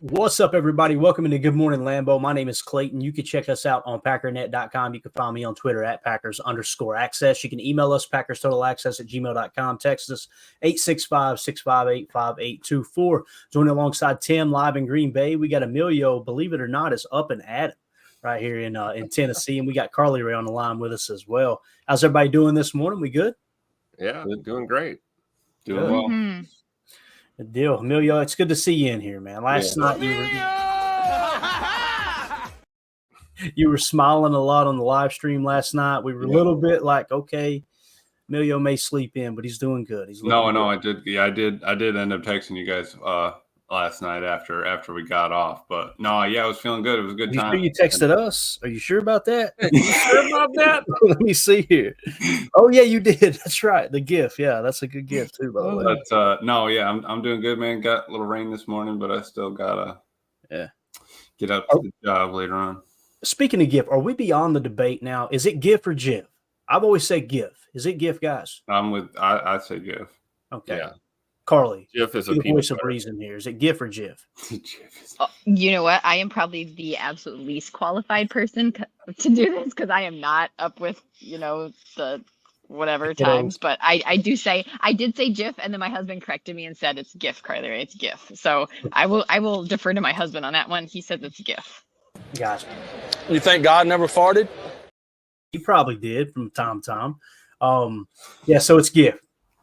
What's up, everybody? Welcome into Good Morning Lambeau. My name is Clayton. You can check us out on Packernet.com. You can find me on Twitter at Packers_access. You can email us, PackersTotalAccess@gmail.com. Text us 865-658-5824. Joining alongside Tim live in Green Bay. We got Emilio, believe it or not, is up and at it right here in Tennessee. And we got Carly Ray on the line with us as well. How's everybody doing this morning? We good? Yeah, doing great. Doing well. Mm-hmm. Good deal. Emilio, it's good to see you in here, man. Last night you were smiling a lot on the live stream last night. We were a little bit like, okay, Emilio may sleep in, but he's doing good. He's good. I did. Yeah, I did end up texting you guys last night after we got off. But no, I was feeling good. It was a good time. Sure you texted us? Are you sure about that? You sure about that? Let me see here. Oh yeah, you did. That's right. The GIF. Yeah, that's a good GIF too, by the way. But I'm doing good, man. Got a little rain this morning, but I still gotta get up to the job later on. Speaking of GIF, are we beyond the debate now? Is it GIF or GIF? I've always said GIF. Is it GIF, guys? I say GIF. Okay. Yeah. Carly, GIF is a voice of reason here. Is it GIF or GIF? You know what? I am probably the absolute least qualified person to do this because I am not up with, the whatever times. But I did say GIF, and then my husband corrected me and said it's GIF, Carly. It's GIF. So I will defer to my husband on that one. He says it's GIF. Gotcha. You think God never farted? He probably did from time to time. So it's GIF.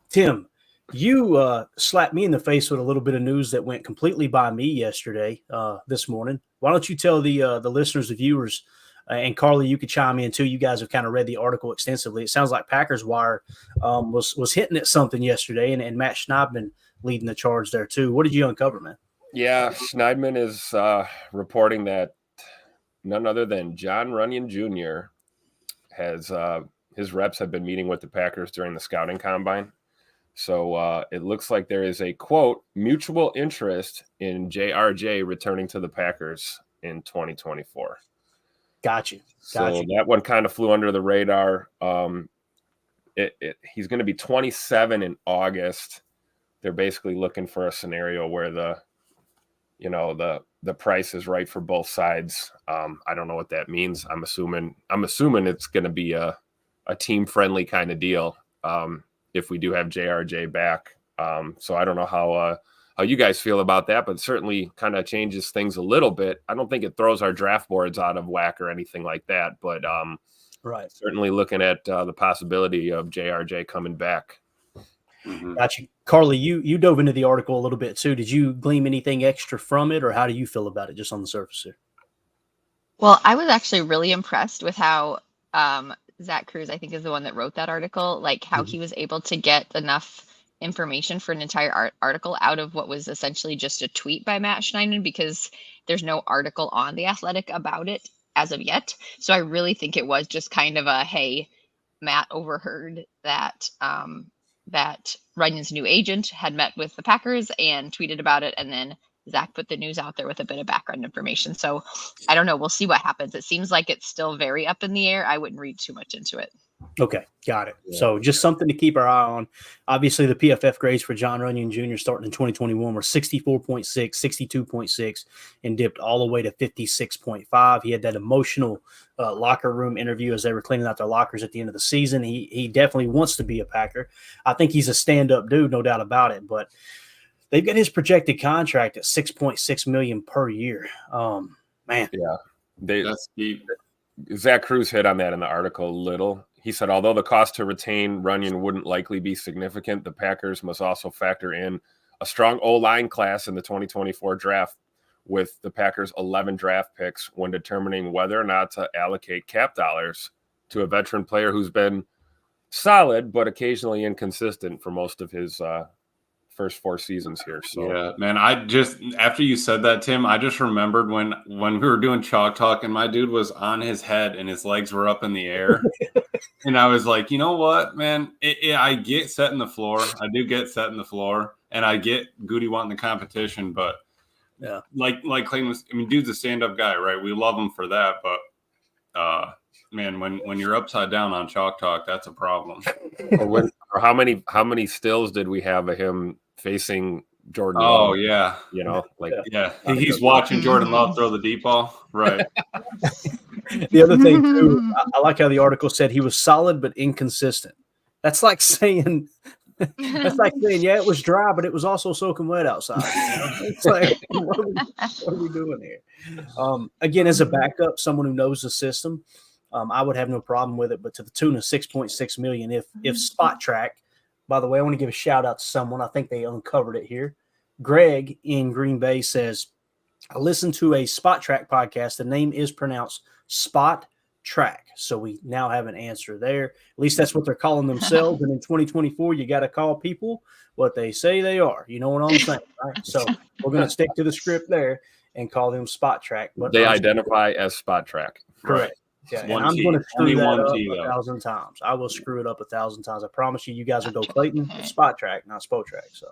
Tim, you slapped me in the face with a little bit of news that went completely by me yesterday, this morning. Why don't you tell the listeners, the viewers, and Carly, you could chime in too. You guys have kind of read the article extensively. It sounds like Packers Wire was hitting at something yesterday, and Matt Schneidman leading the charge there too. What did you uncover, man? Yeah, Schneidman is reporting that none other than Runyan Jr. has his reps have been meeting with the Packers during the scouting combine. So it looks like there is a, quote, mutual interest in JRJ returning to the Packers in 2024. Gotcha. So that one kind of flew under the radar. He's going to be 27 in August. They're basically looking for a scenario where the price is right for both sides. I don't know what that means. I'm assuming it's going to be a team-friendly kind of deal. If we do have JRJ back. So I don't know how you guys feel about that, but certainly kind of changes things a little bit. I don't think it throws our draft boards out of whack or anything like that, but right. Certainly looking at the possibility of JRJ coming back. Mm-hmm. Gotcha. Carly, you dove into the article a little bit too. Did you glean anything extra from it, or how do you feel about it just on the surface here? Well, I was actually really impressed with how Zach Cruz, I think, is the one that wrote that article, like how he was able to get enough information for an entire article out of what was essentially just a tweet by Matt Schneidman, because there's no article on The Athletic about it as of yet. So I really think it was just kind of a, hey, Matt overheard that that Runyan's new agent had met with the Packers and tweeted about it, and then Zach put the news out there with a bit of background information. So I don't know. We'll see what happens. It seems like it's still very up in the air. I wouldn't read too much into it. Okay, got it. Yeah. So just something to keep our eye on. Obviously, the PFF grades for Runyan Jr. starting in 2021 were 64.6, 62.6, and dipped all the way to 56.5. He had that emotional locker room interview as they were cleaning out their lockers at the end of the season. He definitely wants to be a Packer. I think he's a stand-up dude, no doubt about it, but they've got his projected contract at $6.6 million per year. Man. Yeah. Zach Cruz hit on that in the article a little. He said, although the cost to retain Runyan wouldn't likely be significant, the Packers must also factor in a strong O-line class in the 2024 draft with the Packers' 11 draft picks when determining whether or not to allocate cap dollars to a veteran player who's been solid but occasionally inconsistent for most of his first 4 seasons here. So yeah, man, after you said that, Tim, I just remembered when we were doing Chalk Talk and my dude was on his head and his legs were up in the air. And I was like, you know what, man, I get set in the floor. I do get set in the floor, and I get Goody wanting the competition, but yeah, like Clayton was, I mean, dude's a stand-up guy, right? We love him for that, but man, when you're upside down on Chalk Talk, that's a problem. Or how many stills did we have of him facing Jordan. Oh Love, yeah, you know, like yeah. He's watching Jordan Love throw the deep ball, right? The other thing too, I like how the article said he was solid but inconsistent. That's like saying, yeah, it was dry, but it was also soaking wet outside. You know? It's like, what are we doing here? Again, as a backup, someone who knows the system, I would have no problem with it. But to the tune of $6.6 million, if Spot Track, by the way, I want to give a shout out to someone. I think they uncovered it here. Greg in Green Bay says, I listened to a Spot Track podcast. The name is pronounced Spot Track. So we now have an answer there. At least that's what they're calling themselves. And in 2024, you got to call people what they say they are. You know what I'm saying, right? So we're going to stick to the script there and call them Spot Track. But they identify as Spot Track. Correct. Yeah, and I'm going to screw that up 1,000 times. I will screw it up 1,000 times. I promise you, you guys will go Clayton. It's Spot Track, not Spot Track. So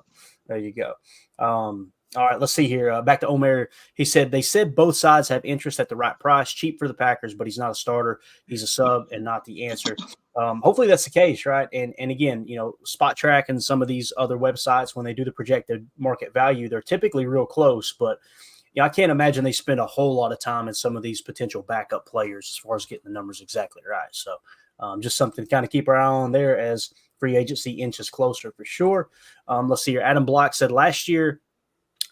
there you go. All right, let's see here. Back to Omer. He said, they said both sides have interest at the right price, cheap for the Packers, but he's not a starter. He's a sub and not the answer. Hopefully that's the case, right? And again, you know, Spot Track and some of these other websites, when they do the projected market value, they're typically real close, but I can't imagine they spend a whole lot of time in some of these potential backup players as far as getting the numbers exactly right. So just something to kind of keep our eye on there as free agency inches closer for sure. Let's see here. Adam Block said, last year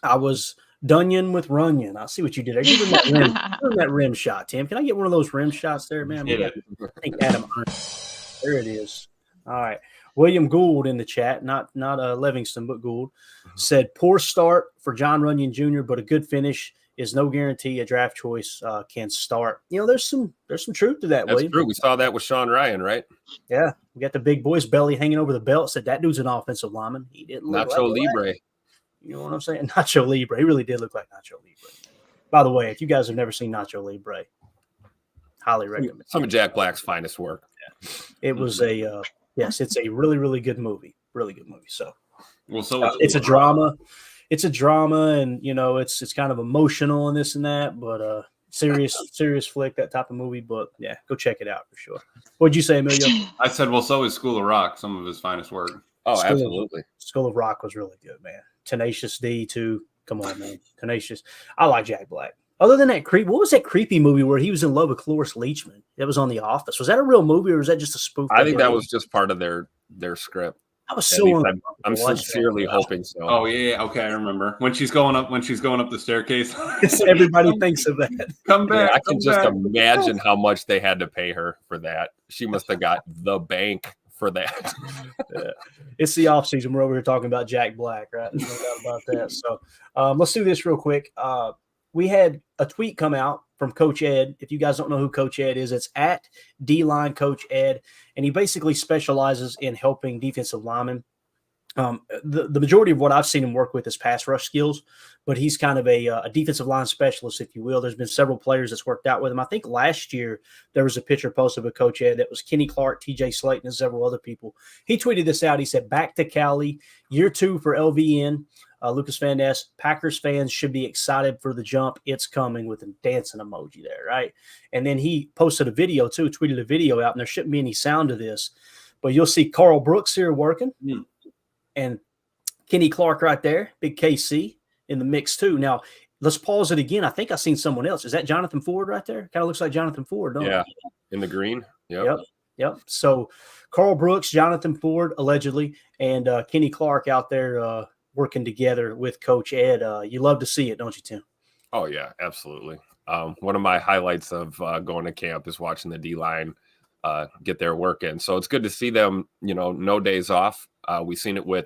I was Dunyan with Runyan. I see what you did there. Give him that rim shot, Tim. Can I get one of those rim shots there, man? I think Adam earned it. There it is. All right. William Gould in the chat, not Livingston, but Gould, said poor start for John Runyan Jr., but a good finish is no guarantee a draft choice can start. You know, there's some truth to that, That's William. true. We saw that with Sean Ryan, right? Yeah. We got the big boy's belly hanging over the belt. Said that dude's an offensive lineman. He didn't look Nacho like Libre. that. You know what I'm saying? Nacho Libre. He really did look like Nacho Libre. By the way, if you guys have never seen Nacho Libre, highly recommend. Some of Jack Black's finest work. Yeah. It was yes, it's a really, really good movie. Really good movie. So, it's a drama. It's a drama, and you know, it's kind of emotional and this and that, but serious flick, that type of movie. But yeah, go check it out for sure. What'd you say, Emilio? I said, well, so is School of Rock, some of his finest work. Oh, absolutely. School of Rock was really good, man. Tenacious D too. Come on, man. Tenacious. I like Jack Black. Other than that what was that creepy movie where he was in love with Cloris Leachman? That was on The Office. Was that a real movie or was that just a spoof? I think that was just part of their script. I was so I'm sincerely hoping so. Oh yeah, okay, I remember when she's going up the staircase. Everybody thinks of that. Come back. Yeah, I can just imagine how much they had to pay her for that. She must have got the bank for that. Yeah. It's the off season. We're over here talking about Jack Black, right? There's no doubt about that. So let's do this real quick. We had a tweet come out from Coach Ed. If you guys don't know who Coach Ed is, it's at D-Line Coach Ed, and he basically specializes in helping defensive linemen. The majority of what I've seen him work with is pass rush skills, but he's kind of a defensive line specialist, if you will. There's been several players that's worked out with him. I think last year there was a picture posted with Coach Ed that was Kenny Clark, TJ Slayton, and several other people. He tweeted this out. He said, back to Cali, year 2 for LVN. Lucas Van Ness, Packers fans should be excited for the jump. It's coming, with a dancing emoji there, right? And then he posted a video too, tweeted a video out, and there shouldn't be any sound to this, but you'll see Carl Brooks here working. And Kenny Clark right there, big KC in the mix too. Now, let's pause it again. I think I seen someone else. Is that Jonathan Ford right there? Kind of looks like Jonathan Ford, don't it? Yeah, in the green. Yep. So Carl Brooks, Jonathan Ford, allegedly, and Kenny Clark out there working together with Coach Ed. You love to see it, don't you, Tim? Oh, yeah, absolutely. One of my highlights of going to camp is watching the D-line get their work in. So it's good to see them, you know, no days off. We've seen it with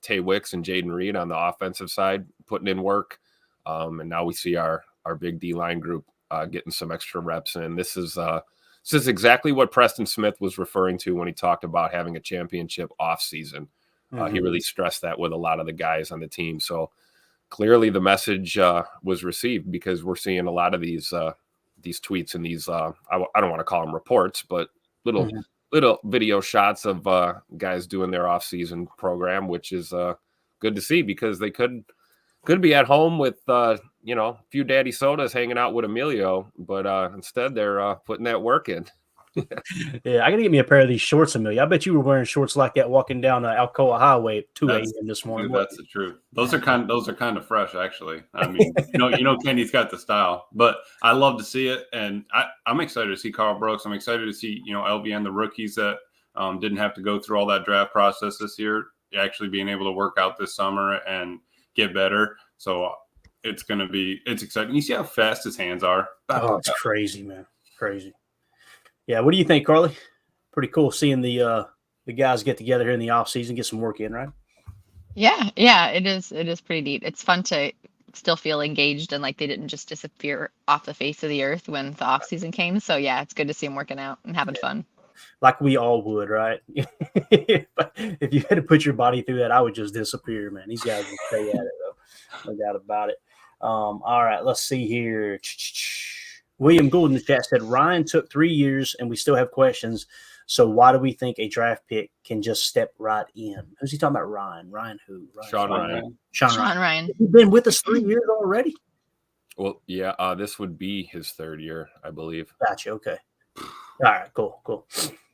Tay Wicks and Jaden Reed on the offensive side, putting in work. And now we see our big D-line group getting some extra reps in. This is exactly what Preston Smith was referring to when he talked about having a championship offseason. He really stressed that with a lot of the guys on the team. So clearly the message was received, because we're seeing a lot of these tweets and these I don't want to call them reports, but little video shots of guys doing their off-season program, which is good to see, because they could be at home with a few daddy sodas hanging out with Emilio, but instead they're putting that work in. Yeah, I got to get me a pair of these shorts, Amelia. I bet you were wearing shorts like that walking down the Alcoa Highway at 2 a.m. this morning. Dude, that's the truth. Those are kind of fresh, actually. I mean, Kenny's got the style, but I love to see it, and I'm excited to see Carl Brooks. I'm excited to see LVN, the rookies that didn't have to go through all that draft process this year, actually being able to work out this summer and get better. So it's exciting. You see how fast his hands are. Oh, it's crazy, man. Crazy. Yeah, what do you think, Carly? Pretty cool seeing the guys get together here in the offseason, get some work in, right? Yeah, it is. It is pretty neat. It's fun to still feel engaged and like they didn't just disappear off the face of the earth when the offseason came. So yeah, it's good to see them working out and having fun. Like we all would, right? If you had to put your body through that, I would just disappear, man. These guys would stay at it, though. No doubt about it. All right, let's see here. William Gould in the chat said, Ryan took 3 years and we still have questions. So why do we think a draft pick can just step right in? Who's he talking about? Ryan? Ryan who? Sean Ryan. Sean Ryan. He's been with us 3 years already? Well, yeah, this would be his 3rd year, I believe. Gotcha. Okay. All right, cool.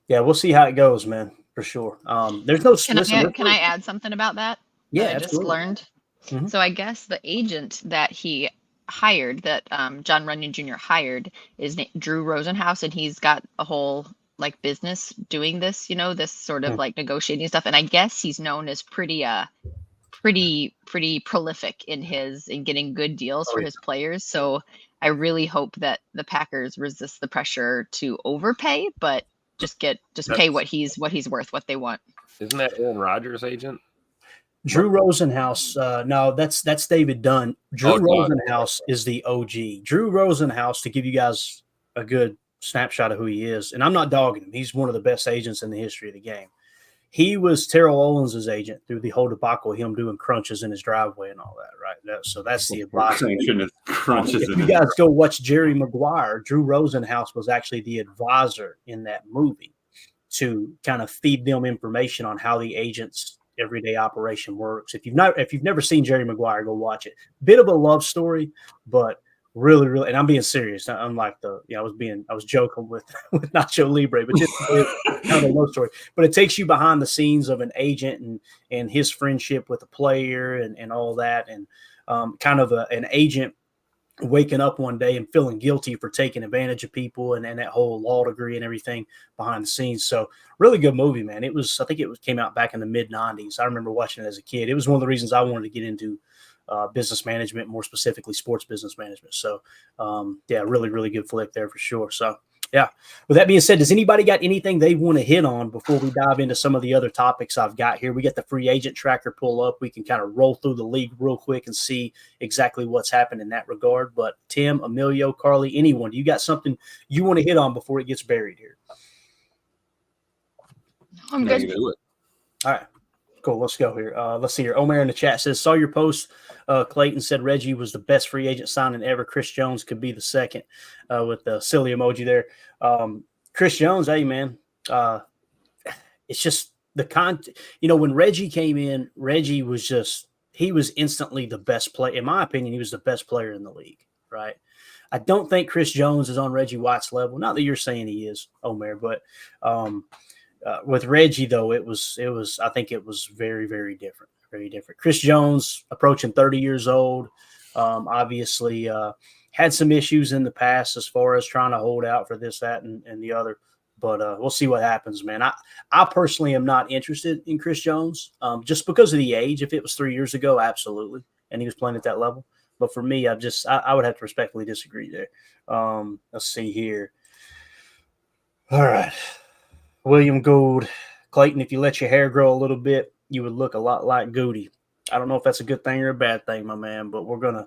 Yeah, we'll see how it goes, man, for sure. There's no. Can I add something about that? Yeah, I just learned. Mm-hmm. So I guess the agent that he hired, that John Runyan Jr. hired, is Drew Rosenhaus, and he's got a whole like business doing this, this sort of like negotiating stuff. And I guess he's known as pretty prolific in getting good deals for his players. So I really hope that the Packers resist the pressure to overpay, but just pay what he's worth, what they want. Isn't that Aaron Rodgers' agent? Drew Rosenhaus. No, that's David Dunn. Drew Rosenhaus is the OG. Drew Rosenhaus, to give you guys a good snapshot of who he is, and I'm not dogging him. He's one of the best agents in the history of the game. He was Terrell Owens' agent through the whole debacle of him doing crunches in his driveway and all that, right? So that's the advisor. If you guys go watch Jerry Maguire, Drew Rosenhaus was actually the advisor in that movie to kind of feed them information on how the agent's everyday operation works. If you've never seen Jerry Maguire, go watch it. Bit of a love story, but really, really, and I'm being serious. Unlike I was joking with Nacho Libre, but just kind of a love story. But it takes you behind the scenes of an agent and his friendship with a player and all that, and kind of an agent waking up one day and feeling guilty for taking advantage of people and that whole law degree and everything behind the scenes. So really good movie, man. I think it came out back in the mid-90s. I remember watching it as a kid. It was one of the reasons I wanted to get into business management, more specifically sports business management. So yeah, really, really good flick there for sure. So yeah, with that being said, does anybody got anything they want to hit on before we dive into some of the other topics I've got here? We got the free agent tracker pull up. We can kind of roll through the league real quick and see exactly what's happened in that regard. But Tim, Emilio, Carly, anyone, do you got something you want to hit on before it gets buried here? I'm good. Do it. All right. Cool. Let's go here. Let's see here. Omer in the chat says, saw your post. Clayton said Reggie was the best free agent signing ever. Chris Jones could be the second, with the silly emoji there. Chris Jones, hey, man. It's just the when Reggie came in, Reggie was he was instantly the best player. In my opinion, he was the best player in the league, right? I don't think Chris Jones is on Reggie White's level. Not that you're saying he is, Omer, but with Reggie, though, I think it was very, very different. Very different. Chris Jones, approaching 30 years old, obviously had some issues in the past as far as trying to hold out for this, that, and the other. But we'll see what happens, man. I personally am not interested in Chris Jones just because of the age. If it was 3 years ago, absolutely, and he was playing at that level. But for me, I would have to respectfully disagree there. Let's see here. All right. William Gould, Clayton, if you let your hair grow a little bit, you would look a lot like Goody. I don't know if that's a good thing or a bad thing, my man, but we're gonna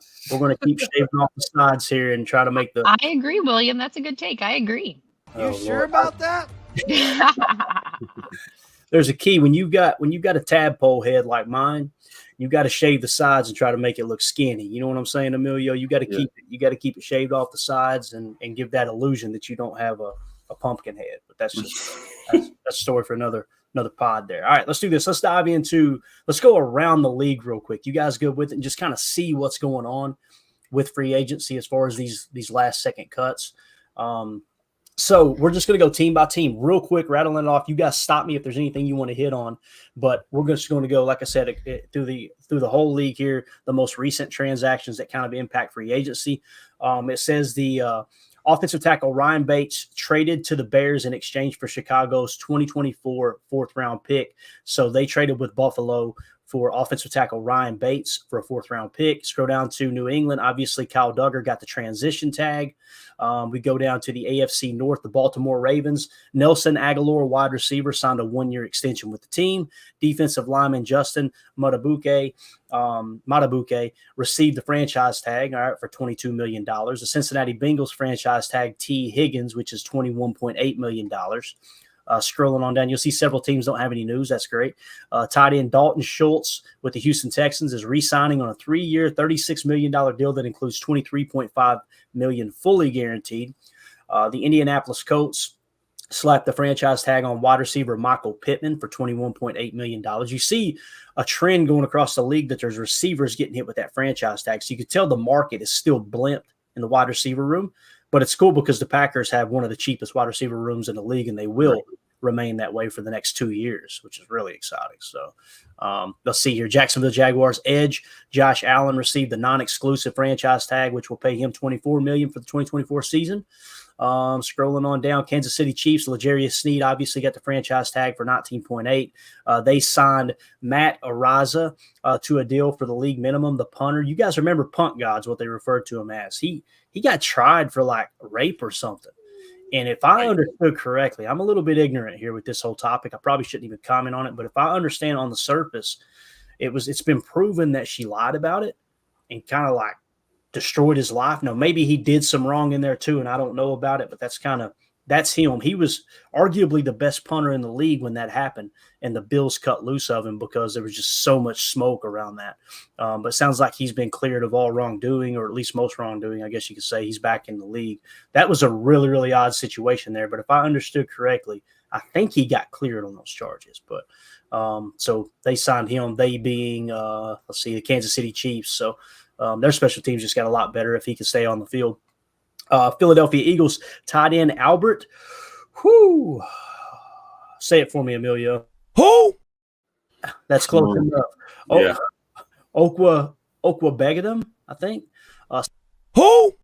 keep shaving off the sides here and try to make the. I agree, William. That's a good take. I agree. You sure about that? There's a key when you got a tadpole head like mine. You got to shave the sides and try to make it look skinny. You know what I'm saying, Emilio? You got to keep it shaved off the sides and give that illusion that you don't have a pumpkin head. But that's a story for another pod there. All right, let's do this. Let's go around the league real quick. You guys good with it and just kind of see what's going on with free agency as far as these last second cuts. So we're just going to go team by team real quick, rattling it off. You guys stop me if there's anything you want to hit on, but we're just going to go, like I said, through the whole league here, the most recent transactions that kind of impact free agency. It says the offensive tackle Ryan Bates traded to the Bears in exchange for Chicago's 2024 fourth-round pick. So they traded with Buffalo for offensive tackle Ryan Bates for a fourth-round pick. Scroll down to New England. Obviously, Kyle Duggar got the transition tag. We go down to the AFC North, the Baltimore Ravens. Nelson Aguilar, wide receiver, signed a one-year extension with the team. Defensive lineman Justin Matabuke received the franchise tag, all right, for $22 million. The Cincinnati Bengals franchise tag T. Higgins, which is $21.8 million. Scrolling on down, you'll see several teams don't have any news. That's great. Tight end Dalton Schultz with the Houston Texans is re-signing on a 3-year, $36 million deal that includes $23.5 million fully guaranteed. The Indianapolis Colts slapped the franchise tag on wide receiver Michael Pittman for $21.8 million. You see a trend going across the league that there's receivers getting hit with that franchise tag. So you can tell the market is still blimped in the wide receiver room. But it's cool because the Packers have one of the cheapest wide receiver rooms in the league, and they will remain that way for the next 2 years, which is really exciting. So let's see here. Jacksonville Jaguars edge Josh Allen received the non-exclusive franchise tag, which will pay him $24 million for the 2024 season. Scrolling on down, Kansas City Chiefs, L'Jarius Sneed obviously got the franchise tag for $19.8. They signed Matt Araza to a deal for the league minimum, the punter. You guys remember Punt Gods, what they referred to him as. He got tried for like rape or something. And if I understood correctly, I'm a little bit ignorant here with this whole topic. I probably shouldn't even comment on it, but if I understand on the surface, it's been proven that she lied about it and kind of like destroyed his life. Now, maybe he did some wrong in there too, and I don't know about it, but that's him. He was arguably the best punter in the league when that happened, and the Bills cut loose of him because there was just so much smoke around that. But it sounds like he's been cleared of all wrongdoing, or at least most wrongdoing. I guess you could say he's back in the league. That was a really, really odd situation there. But if I understood correctly, I think he got cleared on those charges. But so they signed him, they being, the Kansas City Chiefs. So their special teams just got a lot better if he could stay on the field. Philadelphia Eagles tight end Albert. Whoo. Say it for me, Emilio. Who? That's close enough. Yeah. Okwa Begadum, I think. Who?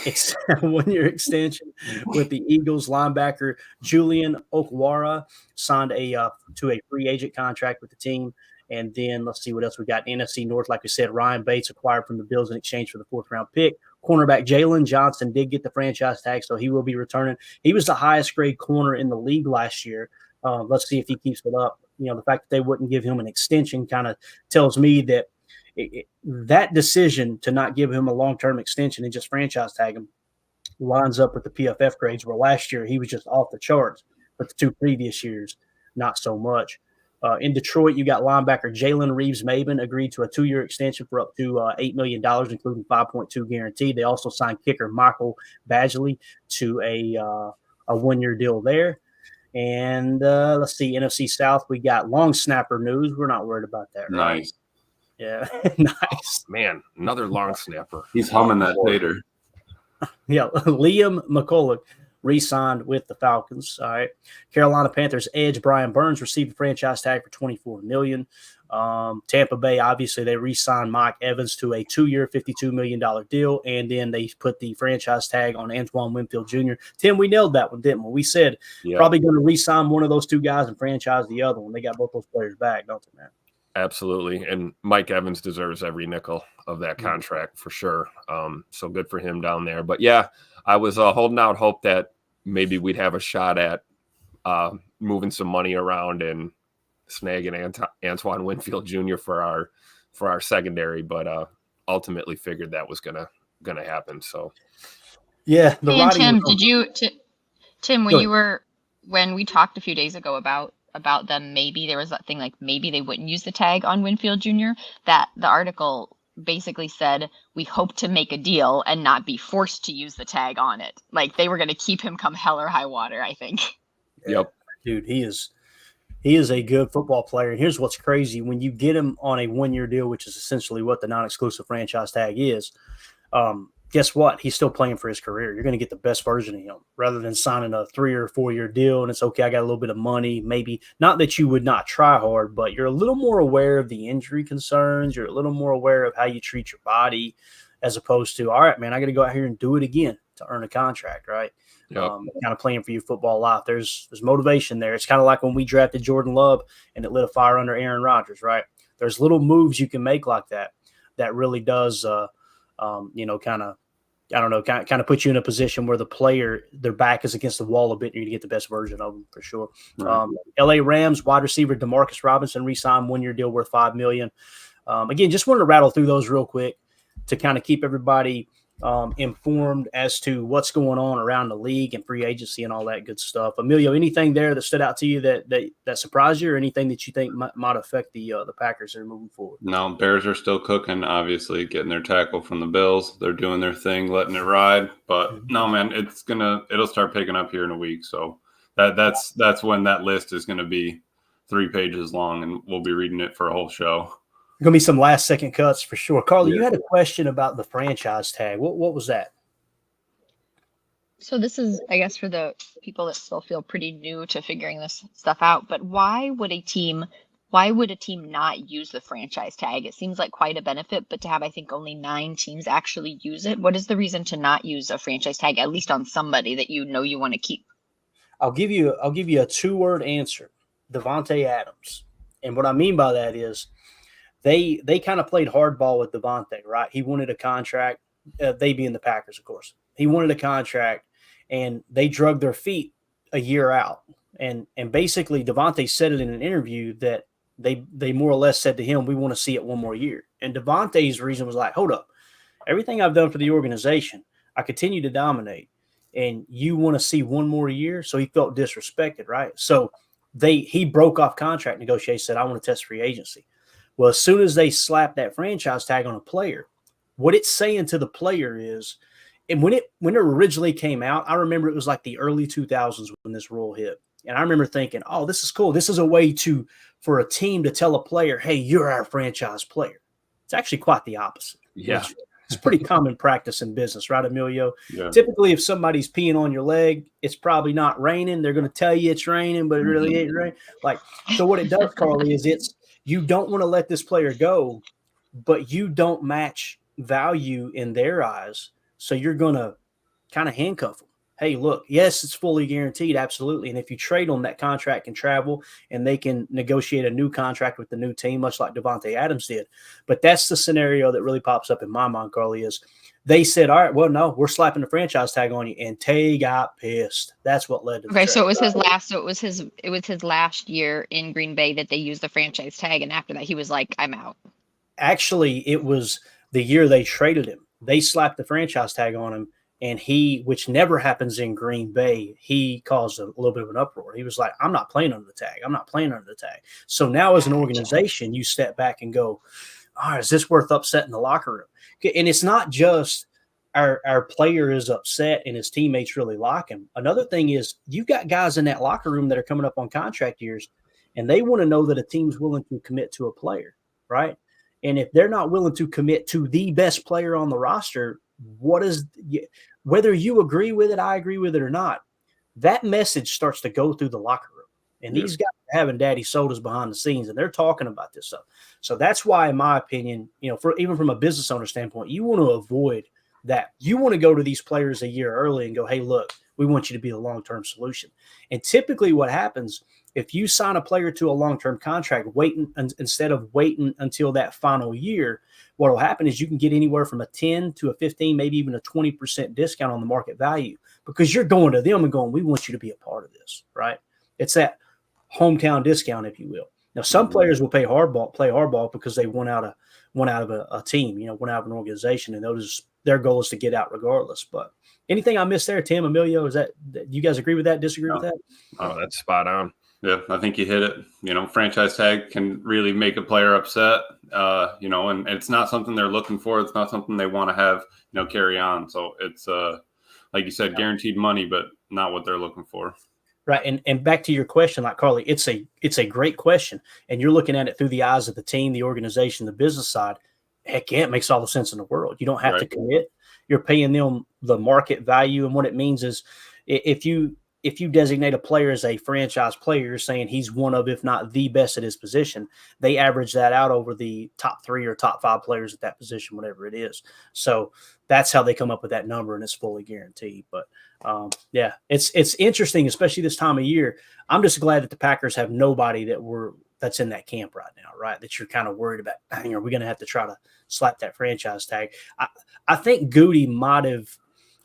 It's a 1-year extension with the Eagles. Linebacker Julian Okwara signed to a free agent contract with the team. And then let's see what else we got. NFC North, like we said, Ryan Bates acquired from the Bills in exchange for the 4th-round pick. Cornerback Jalen Johnson did get the franchise tag, so he will be returning. He was the highest grade corner in the league last year. Let's see if he keeps it up. You know, the fact that they wouldn't give him an extension kind of tells me that that decision to not give him a long-term extension and just franchise tag him lines up with the PFF grades, where last year he was just off the charts, but the 2 previous years, not so much. In Detroit, you got linebacker Jalen Reeves-Maben agreed to a 2-year extension for up to $8 million, including 5.2 guaranteed. They also signed kicker Michael Badgley to a 1-year deal there. And let's see, NFC South, we got long snapper news. We're not worried about that, right? Nice. Yeah, nice. Oh, man, another long snapper. He's humming that tater. Yeah, Liam McCulloch re-signed with the Falcons. All right. Carolina Panthers edge Brian Burns received a franchise tag for $24 million. Tampa Bay, obviously, they re-signed Mike Evans to a 2-year, $52 million deal, and then they put the franchise tag on Antoine Winfield Jr. Tim, we nailed that one, didn't we? We said probably going to re-sign one of those 2 guys and franchise the other one. They got both those players back, don't they, man? Absolutely. And Mike Evans deserves every nickel of that contract for sure. So good for him down there. But, yeah, I was holding out hope that maybe we'd have a shot at moving some money around and snagging Antoine Winfield Jr. for our secondary, but ultimately figured that was gonna happen. So yeah. Tim, Tim, when we talked a few days ago about them, maybe there was that thing like maybe they wouldn't use the tag on Winfield Jr. That the article basically said we hope to make a deal and not be forced to use the tag on it. Like they were going to keep him come hell or high water, I think. Yep. Dude, he is a good football player. And here's what's crazy. When you get him on a 1-year deal, which is essentially what the non-exclusive franchise tag is, guess what? He's still playing for his career. You're going to get the best version of him rather than signing a 3 or 4 year deal. And it's okay, I got a little bit of money. Maybe not that you would not try hard, but you're a little more aware of the injury concerns. You're a little more aware of how you treat your body as opposed to, all right, man, I got to go out here and do it again to earn a contract, right? Yep. Kind of playing for your football life. There's motivation there. It's kind of like when we drafted Jordan Love and it lit a fire under Aaron Rodgers, right? There's little moves you can make like that really does, kind of put you in a position where the player, their back is against the wall a bit, and you're going to get the best version of them for sure. Right. LA Rams wide receiver DeMarcus Robinson re-signed 1 year deal worth $5 million. Again, just wanted to rattle through those real quick to kind of keep everybody informed as to what's going on around the league and free agency and all that good stuff. Emilio, anything there that stood out to you that surprised you, or anything that you think might affect the Packers that are moving forward? No, Bears are still cooking, obviously, getting their tackle from the Bills. They're doing their thing, letting it ride. But no, man, it'll start picking up here in a week. So that's when that list is gonna be 3 pages long, and we'll be reading it for a whole show. Going to be some last-second cuts for sure. Carly, you had a question about the franchise tag. What was that? So this is, I guess, for the people that still feel pretty new to figuring this stuff out. But why would a team not use the franchise tag? It seems like quite a benefit, but to have, I think, only 9 teams actually use it. What is the reason to not use a franchise tag, at least on somebody that you know you want to keep? I'll give you a 2-word answer: Davante Adams. And what I mean by that is, They kind of played hardball with Davante, right? He wanted a contract, they being the Packers, of course. He wanted a contract, and they drug their feet a year out. And basically, Davante said it in an interview that they more or less said to him, we want to see it one more year. And Davante's reason was like, hold up, everything I've done for the organization, I continue to dominate, and you want to see one more year? So he felt disrespected, right? So he broke off contract negotiations, said, I want to test free agency. Well, as soon as they slap that franchise tag on a player, what it's saying to the player is, and when it originally came out, I remember it was like the early 2000s when this rule hit. And I remember thinking, oh, this is cool. This is a way for a team to tell a player, hey, you're our franchise player. It's actually quite the opposite. Yeah. It's pretty common practice in business, right, Emilio? Yeah. Typically, if somebody's peeing on your leg, it's probably not raining. They're going to tell you it's raining, but it really ain't raining. So what it does, Carly, is you don't want to let this player go, but you don't match value in their eyes. So you're going to kind of handcuff them. Hey, look, yes, it's fully guaranteed. Absolutely. And if you trade them, that contract can travel and they can negotiate a new contract with the new team, much like Davante Adams did. But that's the scenario that really pops up in my mind, Carly, is they said, all right, well, no, we're slapping the franchise tag on you. And Tay got pissed. That's what led to the trade. So it was his last. So it was his last year in Green Bay that they used the franchise tag, and after that, he was like, "I'm out." Actually, it was the year they traded him. They slapped the franchise tag on him, and which never happens in Green Bay, he caused a little bit of an uproar. He was like, "I'm not playing under the tag. I'm not playing under the tag." So now, as an organization, you step back and go, "All right, is this worth upsetting the locker room?" And it's not just our player is upset and his teammates really like him. Another thing is you've got guys in that locker room that are coming up on contract years, and they want to know that a team's willing to commit to a player, right? And if they're not willing to commit to the best player on the roster, whether you agree with it, I agree with it or not, that message starts to go through the locker room. And these guys are having daddy sodas behind the scenes, and they're talking about this stuff. So that's why, in my opinion, even from a business owner standpoint, you want to avoid that. You want to go to these players a year early and go, hey, look, we want you to be a long-term solution. And typically what happens, if you sign a player to a long-term contract, instead of waiting until that final year, what will happen is you can get anywhere from a 10 to a 15, maybe even a 20% discount on the market value, because you're going to them and going, we want you to be a part of this, right? It's that hometown discount, if you will. Now, some players will play hardball because they went out of a team, went out of an organization, and their goal is to get out regardless. But anything I missed there, Tim, Emilio, is that you guys agree with that, disagree with that? Oh, that's spot on. Yeah, I think you hit it. Franchise tag can really make a player upset, and it's not something they're looking for. It's not something they want to have, carry on. So it's, like you said, guaranteed money, but not what they're looking for. Right. And back to your question, like Carly, it's a great question. And you're looking at it through the eyes of the team, the organization, the business side. Heck yeah, it makes all the sense in the world. You don't have to commit. you're paying them the market value. And what it means is if you designate a player as a franchise player, you're saying he's one of, if not the best at his position. They average that out over the top 3 or top 5 players at that position, whatever it is. So that's how they come up with that number, and it's fully guaranteed. But yeah, it's interesting, especially this time of year. I'm just glad that the Packers have nobody that's in that camp right now, right? That you're kind of worried about. Are we going to have to try to slap that franchise tag? I think Goody might have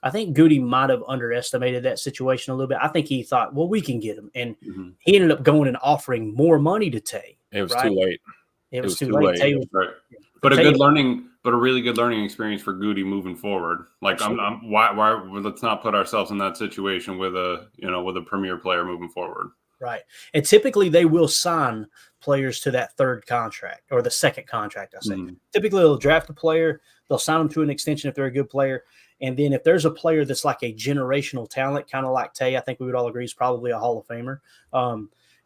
underestimated that situation a little bit. I think he thought, well, we can get him. And he ended up going and offering more money to Tay. It was too late. It was too late. Tay was, right. But a really good learning experience for Goody moving forward. Like, why let's not put ourselves in that situation with a premier player moving forward. Right. And typically they will sign players to that third contract or the second contract, I say. Typically they'll draft a player, they'll sign them to an extension if they're a good player. And then if there's a player that's like a generational talent, kind of like Tay, I think we would all agree is probably a Hall of Famer.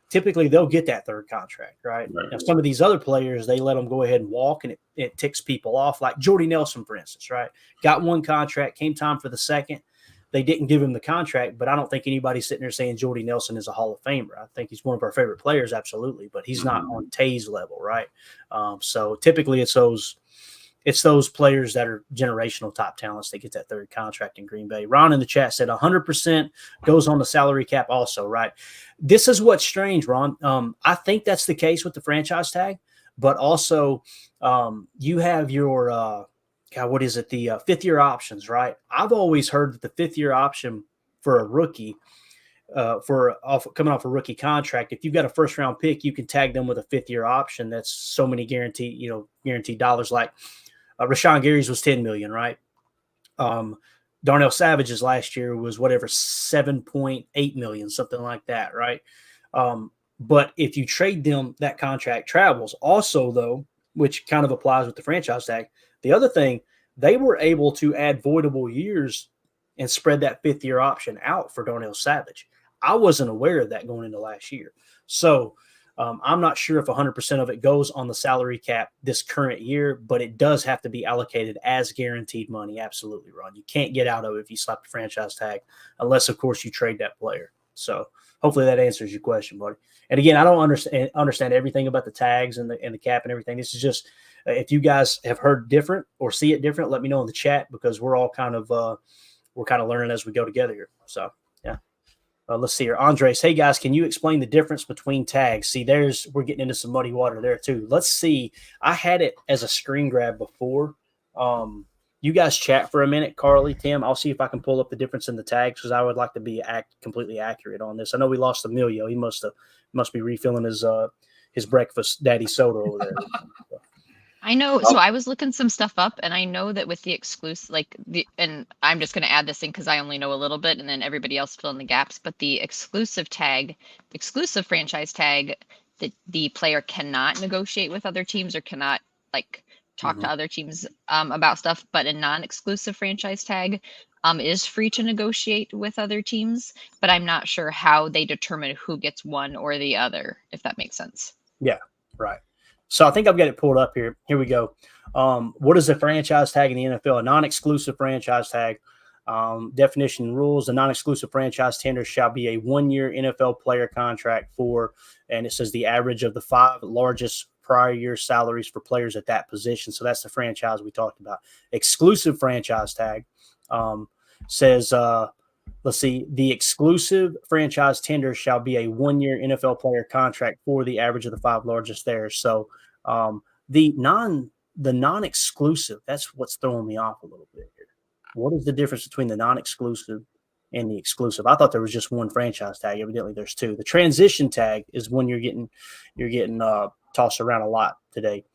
Typically they'll get that third contract, right? Now, some of these other players, they let them go ahead and walk, and it ticks people off. Like Jordy Nelson, for instance, right? Got one contract, came time for the second. They didn't give him the contract, but I don't think anybody's sitting there saying Jordy Nelson is a Hall of Famer. I think he's one of our favorite players, absolutely, but he's not on Tay's level, right? So typically it's those players that are generational top talents that get that third contract in Green Bay. Ron in the chat said 100% goes on the salary cap also, right? This is what's strange, Ron. I think that's the case with the franchise tag, but also you have your the fifth-year options, right? I've always heard that the fifth-year option for a rookie coming off a rookie contract, if you've got a first-round pick, you can tag them with a fifth-year option that's so many guaranteed dollars, like Rashawn Gary's was $10 million, right? Darnell Savage's last year was whatever, $7.8 million, something like that, right? But if you trade them, that contract travels. Also, though, which kind of applies with the franchise tag, the other thing, they were able to add voidable years and spread that fifth-year option out for Darnell Savage. I wasn't aware of that going into last year. So I'm not sure if 100% of it goes on the salary cap this current year, but it does have to be allocated as guaranteed money. Absolutely, Ron. You can't get out of it if you slap the franchise tag, unless, of course, you trade that player. So hopefully that answers your question, buddy. And again, I don't understand everything about the tags and the cap and everything. This is just if you guys have heard different or see it different, let me know in the chat, because we're all kind of learning as we go together here. So yeah. Let's see here. Andres, hey guys, can you explain the difference between tags? See, we're getting into some muddy water there too. Let's see. I had it as a screen grab before. You guys chat for a minute, Carly, Tim. I'll see if I can pull up the difference in the tags, because I would like to be completely accurate on this. I know we lost Emilio. He must be refilling his breakfast daddy soda over there. I know. So I was looking some stuff up, and I know that with the exclusive, and I'm just going to add this in because I only know a little bit, and then everybody else fill in the gaps. But the exclusive franchise tag, the player cannot negotiate with other teams or cannot talk to other teams about stuff. But a non-exclusive franchise tag is free to negotiate with other teams. But I'm not sure how they determine who gets one or the other, if that makes sense. Yeah, right. So I think I've got it pulled up here. Here we go. What is a franchise tag in the NFL? A non-exclusive franchise tag. Definition and rules. A non-exclusive franchise tender shall be a 1-year NFL player contract and it says the average of the 5 largest prior year salaries for players at that position. So that's the franchise we talked about. Exclusive franchise tag says, let's see, the exclusive franchise tender shall be a 1-year NFL player contract for the average of the 5 largest there. So the non-exclusive, that's what's throwing me off a little bit here. What is the difference between the non-exclusive and the exclusive? I thought there was just one franchise tag. Evidently there's 2. The transition tag is one you're getting tossed around a lot today.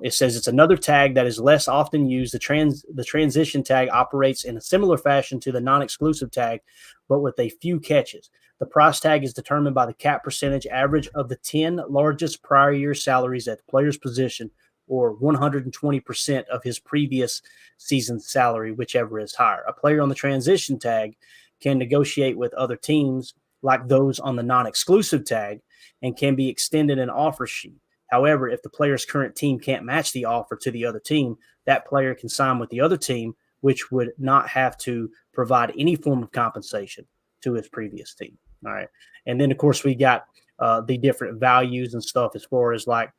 It says it's another tag that is less often used. The transition tag operates in a similar fashion to the non-exclusive tag, but with a few catches. The price tag is determined by the cap percentage average of the 10 largest prior year salaries at the player's position, or 120% of his previous season's salary, whichever is higher. A player on the transition tag can negotiate with other teams like those on the non-exclusive tag and can be extended an offer sheet. However, if the player's current team can't match the offer to the other team, that player can sign with the other team which would not have to provide any form of compensation to his previous team. All right. And then, of course, we got the different values and stuff as far as like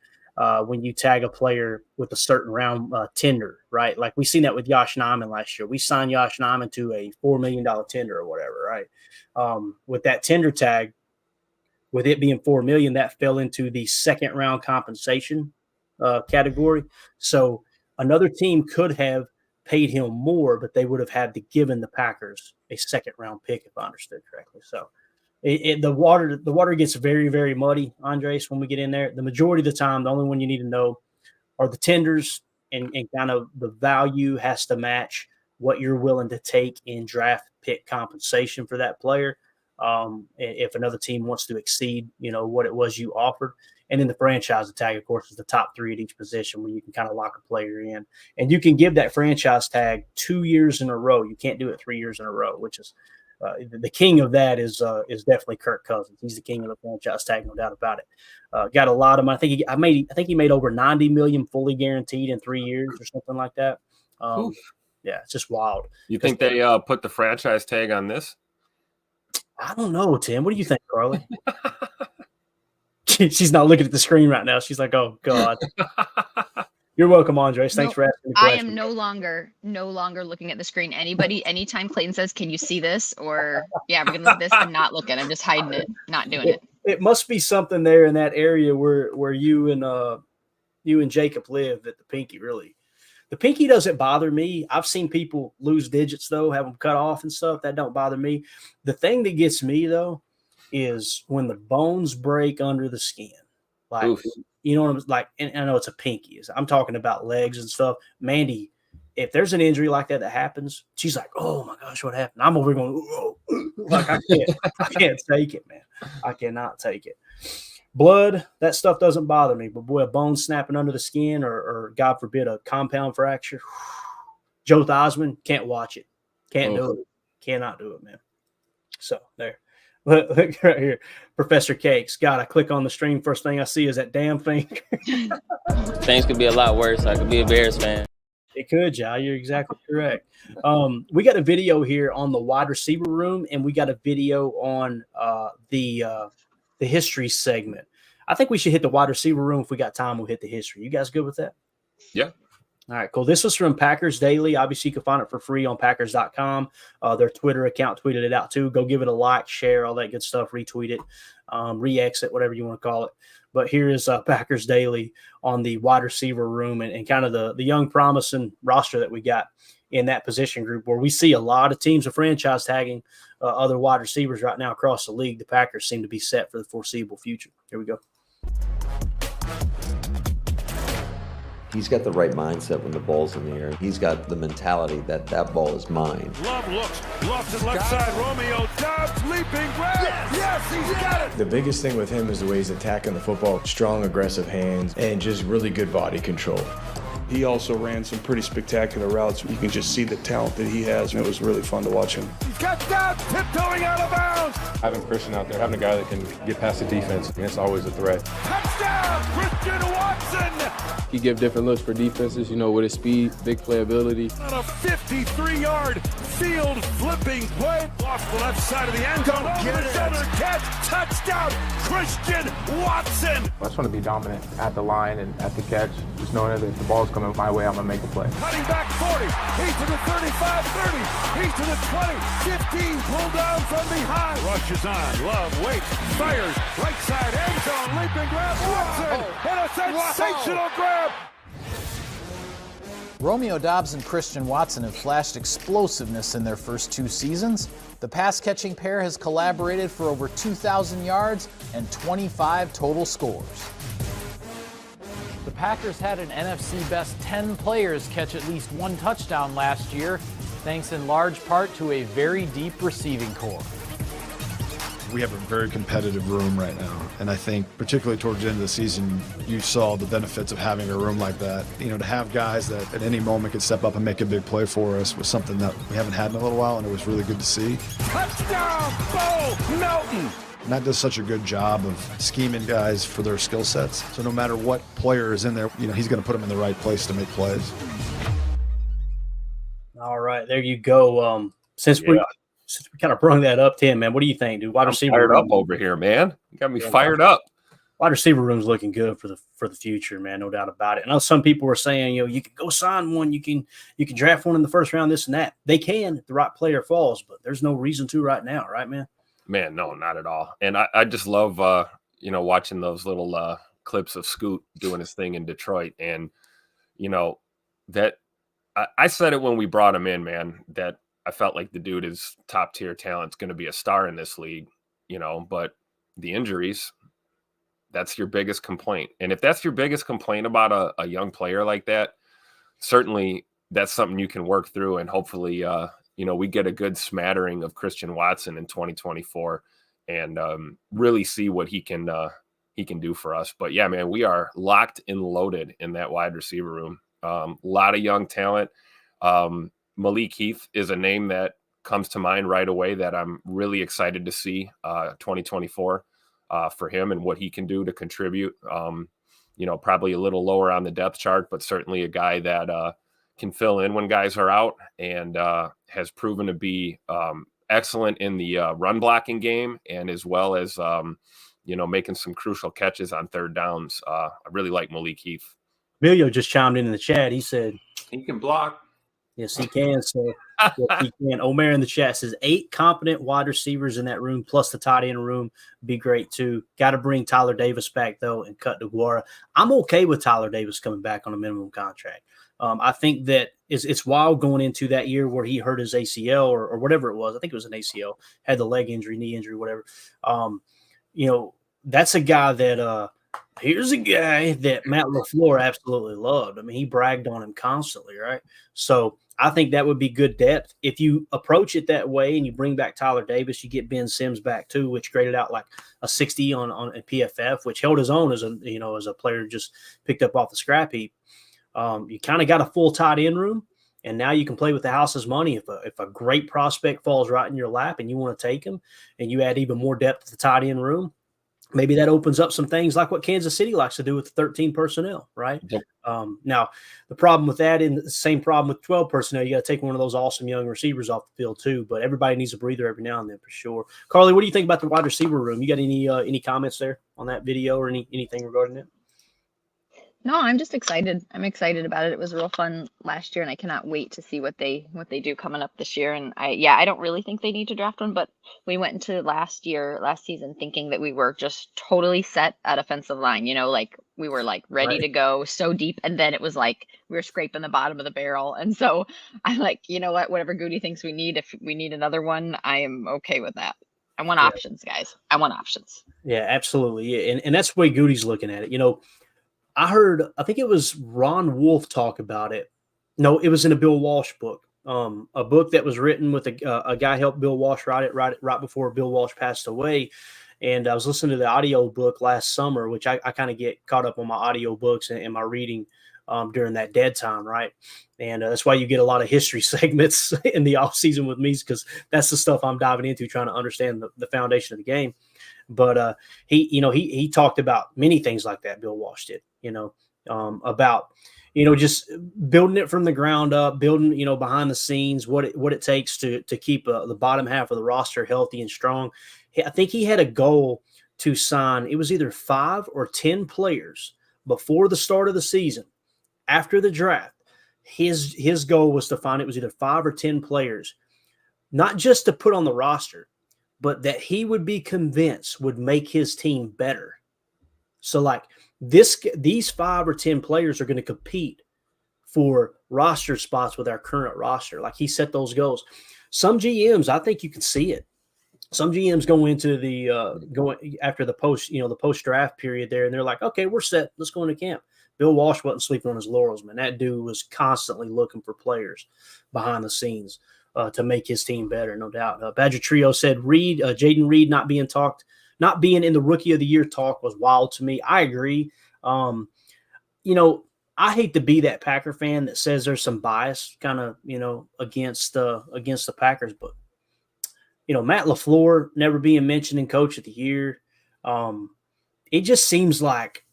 when you tag a player with a certain round tender, right? Like we seen that with Yosh Nijman last year. We signed Yosh Nijman to a $4 million tender or whatever, right? With that tender tag, with it being $4 million, that fell into the second round compensation category. So another team could have paid him more, but they would have had to given the Packers a second round pick, if I understood correctly. So the water gets very, very muddy, Andres, when we get in there. The majority of the time, the only one you need to know are the tenders, and kind of the value has to match what you're willing to take in draft pick compensation for that player. If another team wants to exceed, what it was you offered. And then the franchise tag, of course, is the top three at each position where you can kind of lock a player in. And you can give that franchise tag 2 years in a row. You can't do it 3 years in a row, which is the king of that is definitely Kirk Cousins. He's the king of the franchise tag, no doubt about it. Got a lot of money. I think he made over $90 million fully guaranteed in 3 years or something like that. Yeah, it's just wild. You think they put the franchise tag on this? I don't know, Tim. What do you think, Carly? She's not looking at the screen right now. She's like, "Oh God." You're welcome, Andres. Thanks for asking the question. I am no longer looking at the screen. Anytime Clayton says, "Can you see this?" or "Yeah, we're gonna look at this," I'm not looking. I'm just hiding it, not doing it. It must be something there in that area where you and Jacob live that the pinky really. The pinky doesn't bother me. I've seen people lose digits though, have them cut off and stuff. That don't bother me. The thing that gets me though is when the bones break under the skin. Like, oof. You know what I'm like? And I know it's a pinky. I'm talking about legs and stuff. Mandy, if there's an injury like that happens, she's like, "Oh my gosh, what happened?" I'm over going, "Oh." Like I can't take it, man. I cannot take it. Blood, that stuff doesn't bother me. But boy, a bone snapping under the skin or God forbid, a compound fracture. Joe Theismann, can't watch it. Can't do it. Cannot do it, man. So there. Look right here. Professor Cakes. God, I click on the stream. First thing I see is that damn thing. Things could be a lot worse. I could be a Bears fan. It could, Jai. You're exactly correct. We got a video here on the wide receiver room, and we got a video on the history segment. I think we should hit the wide receiver room. If we got time, we'll hit the history. You guys good with that? Yeah. All right, cool. This was from Packers Daily. Obviously, you can find it for free on Packers.com. Their Twitter account tweeted it out too. Go give it a like, share, all that good stuff. Retweet it, re-exit, whatever you want to call it. But here is Packers Daily on the wide receiver room and kind of the young promising roster that we got in that position group, where we see a lot of teams of franchise tagging other wide receivers right now across the league. The Packers seem to be set for the foreseeable future. Here we go. He's got the right mindset when the ball's in the air. He's got the mentality that ball is mine. Love looks, lofts it left side. Romeo Doubs, leaping grab. Yes, he's got it. The biggest thing with him is the way he's attacking the football. Strong, aggressive hands, and just really good body control. He also ran some pretty spectacular routes. You can just see the talent that he has, and it was really fun to watch him. He's got Doubs tiptoeing out of bounds. Having Christian out there, having a guy that can get past the defense, it's always a threat. Touchdown, Christian Watson. He gives different looks for defenses, with his speed, big playability. On a 53-yard field flipping play. Off the left side of the end zone. Over the shoulder catch. Touchdown, Christian Watson. I just want to be dominant at the line and at the catch. Just knowing that if the ball's coming my way, I'm going to make a play. Cutting back 40. He's to the 35, 30. He's to the 20, 15. Pulled down from behind. Rushes on. Love waits. Fires. Right side end zone. Leaping grab. Watson. And a sensational grab. Romeo Doubs and Christian Watson have flashed explosiveness in their first 2 seasons. The pass-catching pair has collaborated for over 2,000 yards and 25 total scores. The Packers had an NFC best 10 players catch at least 1 touchdown last year, thanks in large part to a very deep receiving corps. We have a very competitive room right now, and I think particularly towards the end of the season, you saw the benefits of having a room like that. To have guys that at any moment could step up and make a big play for us was something that we haven't had in a little while, and it was really good to see. Touchdown, Bo Melton! And that does such a good job of scheming guys for their skill sets. So no matter what player is in there, he's going to put them in the right place to make plays. All right. right, there you go. Since we kind of brung that up, Tim, man, what do you think, dude? Wide receiver fired room up over here, man. You got me fired up. Wide receiver room's looking good for the future, man, no doubt about it. I know some people were saying, you can go sign one, you can draft one in the first round, this and that. They can if the right player falls, but there's no reason to right now, right, man? Man, no, not at all. And I just love watching those little clips of Scoot doing his thing in Detroit. And that I said it when we brought him in, man, that I felt like the dude is top tier talent, going to be a star in this league, but the injuries, that's your biggest complaint. And if that's your biggest complaint about a young player like that, certainly that's something you can work through. And hopefully, we get a good smattering of Christian Watson in 2024 and really see what he can do for us. But yeah, man, we are locked and loaded in that wide receiver room. A lot of young talent. Malik Heath is a name that comes to mind right away that I'm really excited to see 2024 for him and what he can do to contribute. Probably a little lower on the depth chart, but certainly a guy that can fill in when guys are out and has proven to be excellent in the run blocking game and as well as, making some crucial catches on third downs. I really like Malik Heath. Emilio just chimed in the chat. He said he can block. Yes, he can. So yes, he can. Omer in the chat says 8 competent wide receivers in that room, plus the tight end room, be great too. Got to bring Tyler Davis back though and cut DeGuara. I'm okay with Tyler Davis coming back on a minimum contract. I think that it's wild going into that year where he hurt his ACL or whatever it was. I think it was an ACL, had the leg injury, knee injury, whatever. That's a guy that here's a guy that Matt LaFleur absolutely loved. I mean, he bragged on him constantly, right? So I think that would be good depth. If you approach it that way and you bring back Tyler Davis, you get Ben Sims back too, which graded out like a 60 on a PFF, which held his own as a player just picked up off the scrap heap. You kind of got a full tight end room, and now you can play with the house's money. If a great prospect falls right in your lap and you want to take him and you add even more depth to the tight end room, maybe that opens up some things like what Kansas City likes to do with the 13 personnel, right? Yep. Now, the problem with that, and the same problem with 12 personnel, you got to take one of those awesome young receivers off the field too, but everybody needs a breather every now and then for sure. Carly, what do you think about the wide receiver room? You got any comments there on that video or anything regarding it? No, I'm just excited. I'm excited about it. It was real fun last year, and I cannot wait to see what they do coming up this year. And I don't really think they need to draft one, but we went into last season thinking that we were just totally set at offensive line. Like we were like ready to go so deep, and then it was like we were scraping the bottom of the barrel. And so I'm like, you know what? Whatever Goody thinks we need, if we need another one, I am okay with that. I want options, guys. I want options. Yeah, absolutely. Yeah, and that's the way Goody's looking at it. I think it was Ron Wolf talk about it. No, it was in a Bill Walsh book, a book that was written with a guy helped Bill Walsh write it right before Bill Walsh passed away. And I was listening to the audio book last summer, which I kind of get caught up on my audio books and my reading during that dead time, right? And that's why you get a lot of history segments in the off season with me, because that's the stuff I'm diving into, trying to understand the foundation of the game. But he talked about many things like that. Bill Walsh did, about just building it from the ground up, building behind the scenes, what it takes to keep the bottom half of the roster healthy and strong. I think he had a goal to sign. It was either 5 or 10 players before the start of the season. After the draft, his goal was to find it was either 5 or 10 players, not just to put on the roster, but that he would be convinced would make his team better. So like these 5 or 10 players are going to compete for roster spots with our current roster. Like he set those goals. Some GMs, I think you can see it. Some GMs go into going after the post draft period there, and they're like, okay, we're set. Let's go into camp. Bill Walsh wasn't sleeping on his laurels, man. That dude was constantly looking for players behind the scenes to make his team better, no doubt. Badger Trio said Jaden Reed not being in the Rookie of the Year talk was wild to me. I agree. I hate to be that Packer fan that says there's some bias kind of, against the Packers, but Matt LaFleur never being mentioned in Coach of the Year. It just seems like,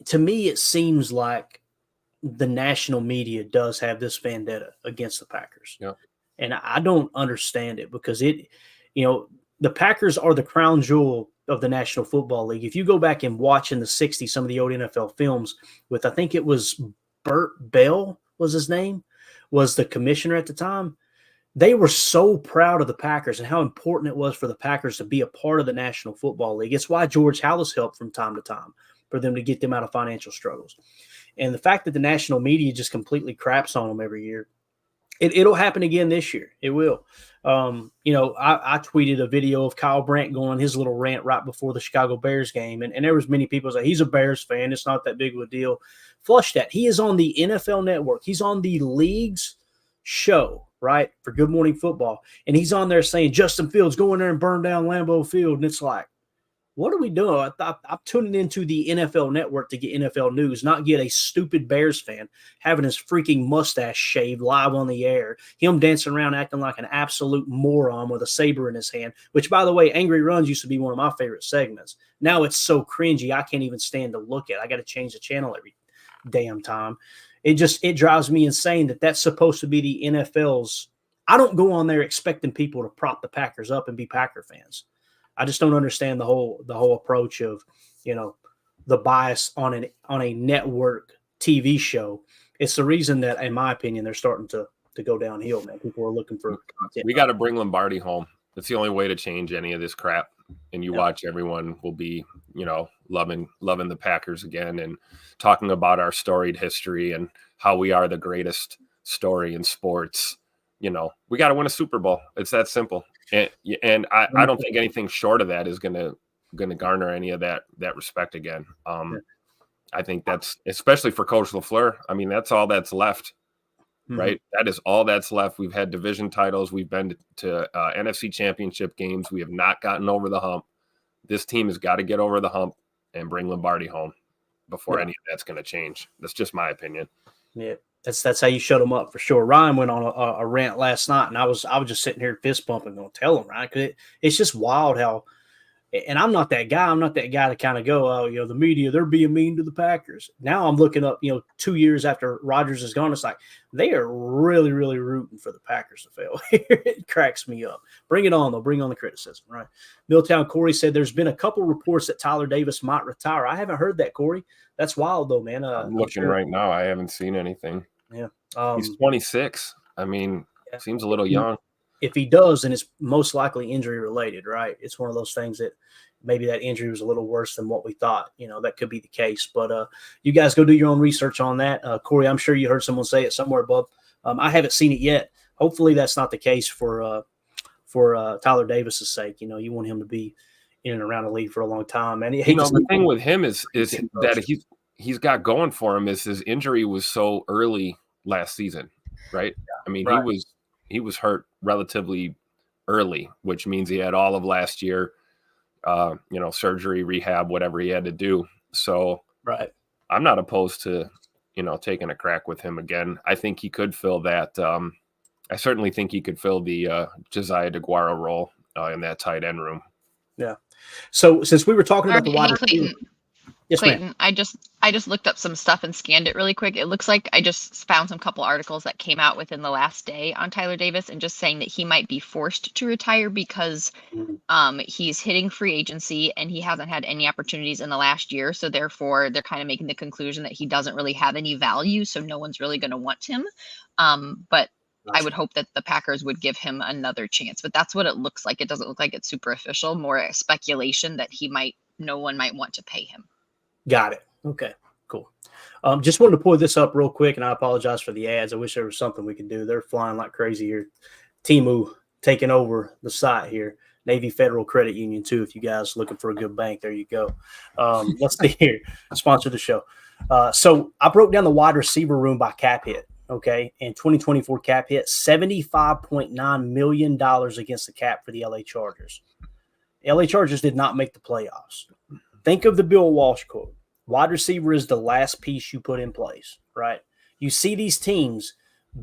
to me, the national media does have this vendetta against the Packers. Yeah. And I don't understand it because the Packers are the crown jewel of the National Football League. If you go back and watch in the 60s some of the old NFL films with, I think it was Burt Bell was his name, was the commissioner at the time. They were so proud of the Packers and how important it was for the Packers to be a part of the National Football League. It's why George Halas helped from time to time for them to get them out of financial struggles. And the fact that the national media just completely craps on them every year, it'll happen again this year. It will. I tweeted a video of Kyle Brandt going on his little rant right before the Chicago Bears game. And there was many people say, he's a Bears fan. It's not that big of a deal. Flush that. He is on the NFL Network. He's on the league's show, right, for Good Morning Football. And he's on there saying, Justin Fields, go in there and burn down Lambeau Field. And it's like, what are we doing? I'm tuning into the NFL Network to get NFL news, not get a stupid Bears fan having his freaking mustache shaved live on the air, him dancing around acting like an absolute moron with a saber in his hand, which, by the way, Angry Runs used to be one of my favorite segments. Now it's so cringy, I can't even stand to look at it. I got to change the channel every damn time. It drives me insane that that's supposed to be the NFL's. I don't go on there expecting people to prop the Packers up and be Packer fans. I just don't understand the whole approach of, the bias on a network TV show. It's the reason that, in my opinion, they're starting to go downhill, man. People are looking for content. We got to bring Lombardi home. That's the only way to change any of this crap. And you watch, everyone will be, loving the Packers again and talking about our storied history and how we are the greatest story in sports. We got to win a Super Bowl. It's that simple. And I don't think anything short of that is going to garner any of that respect again. I think that's, especially for Coach LaFleur, I mean, that's all that's left, right? That is all that's left. We've had division titles. We've been to NFC championship games. We have not gotten over the hump. This team has got to get over the hump and bring Lombardi home before any of that's going to change. That's just my opinion. Yeah. That's how you shut them up for sure. Ryan went on a rant last night, and I was just sitting here fist pumping, going, tell him, right? Because it's just wild how, and I'm not that guy. I'm not that guy to kind of go, oh, the media, they're being mean to the Packers. Now I'm looking up, 2 years after Rodgers is gone, it's like they are really, really rooting for the Packers to fail. It cracks me up. Bring it on, though. Bring on the criticism, right? Milltown Corey said there's been a couple reports that Tyler Davis might retire. I haven't heard that, Corey. That's wild, though, man. I'm looking right now. I haven't seen anything. Yeah. He's 26. I mean, seems a little young. If he does, then it's most likely injury related, right? It's one of those things that maybe that injury was a little worse than what we thought. That could be the case. But you guys go do your own research on that. Corey, I'm sure you heard someone say it somewhere, bub. I haven't seen it yet. Hopefully that's not the case for Tyler Davis's sake. You want him to be in and around the league for a long time. And the thing with him is that he's got going for him is his injury was so early last season, right? I mean, he was hurt relatively early, which means he had all of last year, surgery, rehab, whatever he had to do. So I'm not opposed to, taking a crack with him again. I think he could fill that. I certainly think he could fill the Josiah DeGuara role in that tight end room. Yeah. So since we were talking about the wide receiver. Yes, Clayton, ma'am. I just looked up some stuff and scanned it really quick. It looks like I just found some couple articles that came out within the last day on Tyler Davis and just saying that he might be forced to retire because he's hitting free agency and he hasn't had any opportunities in the last year. So therefore, they're kind of making the conclusion that he doesn't really have any value. So no one's really going to want him. But I would hope that the Packers would give him another chance. But that's what it looks like. It doesn't look like it's super official, more speculation that no one might want to pay him. Got it. Okay, cool. Just wanted to pull this up real quick, and I apologize for the ads. I wish there was something we could do. They're flying like crazy here. Temu taking over the site here. Navy Federal Credit Union, too, if you guys are looking for a good bank. There you go. Let's see here. Sponsor the show. So I broke down the wide receiver room by cap hit, okay? And 2024 cap hit, $75.9 million against the cap for the LA Chargers. The LA Chargers did not make the playoffs. Think of the Bill Walsh quote. Wide receiver is the last piece you put in place, right? You see these teams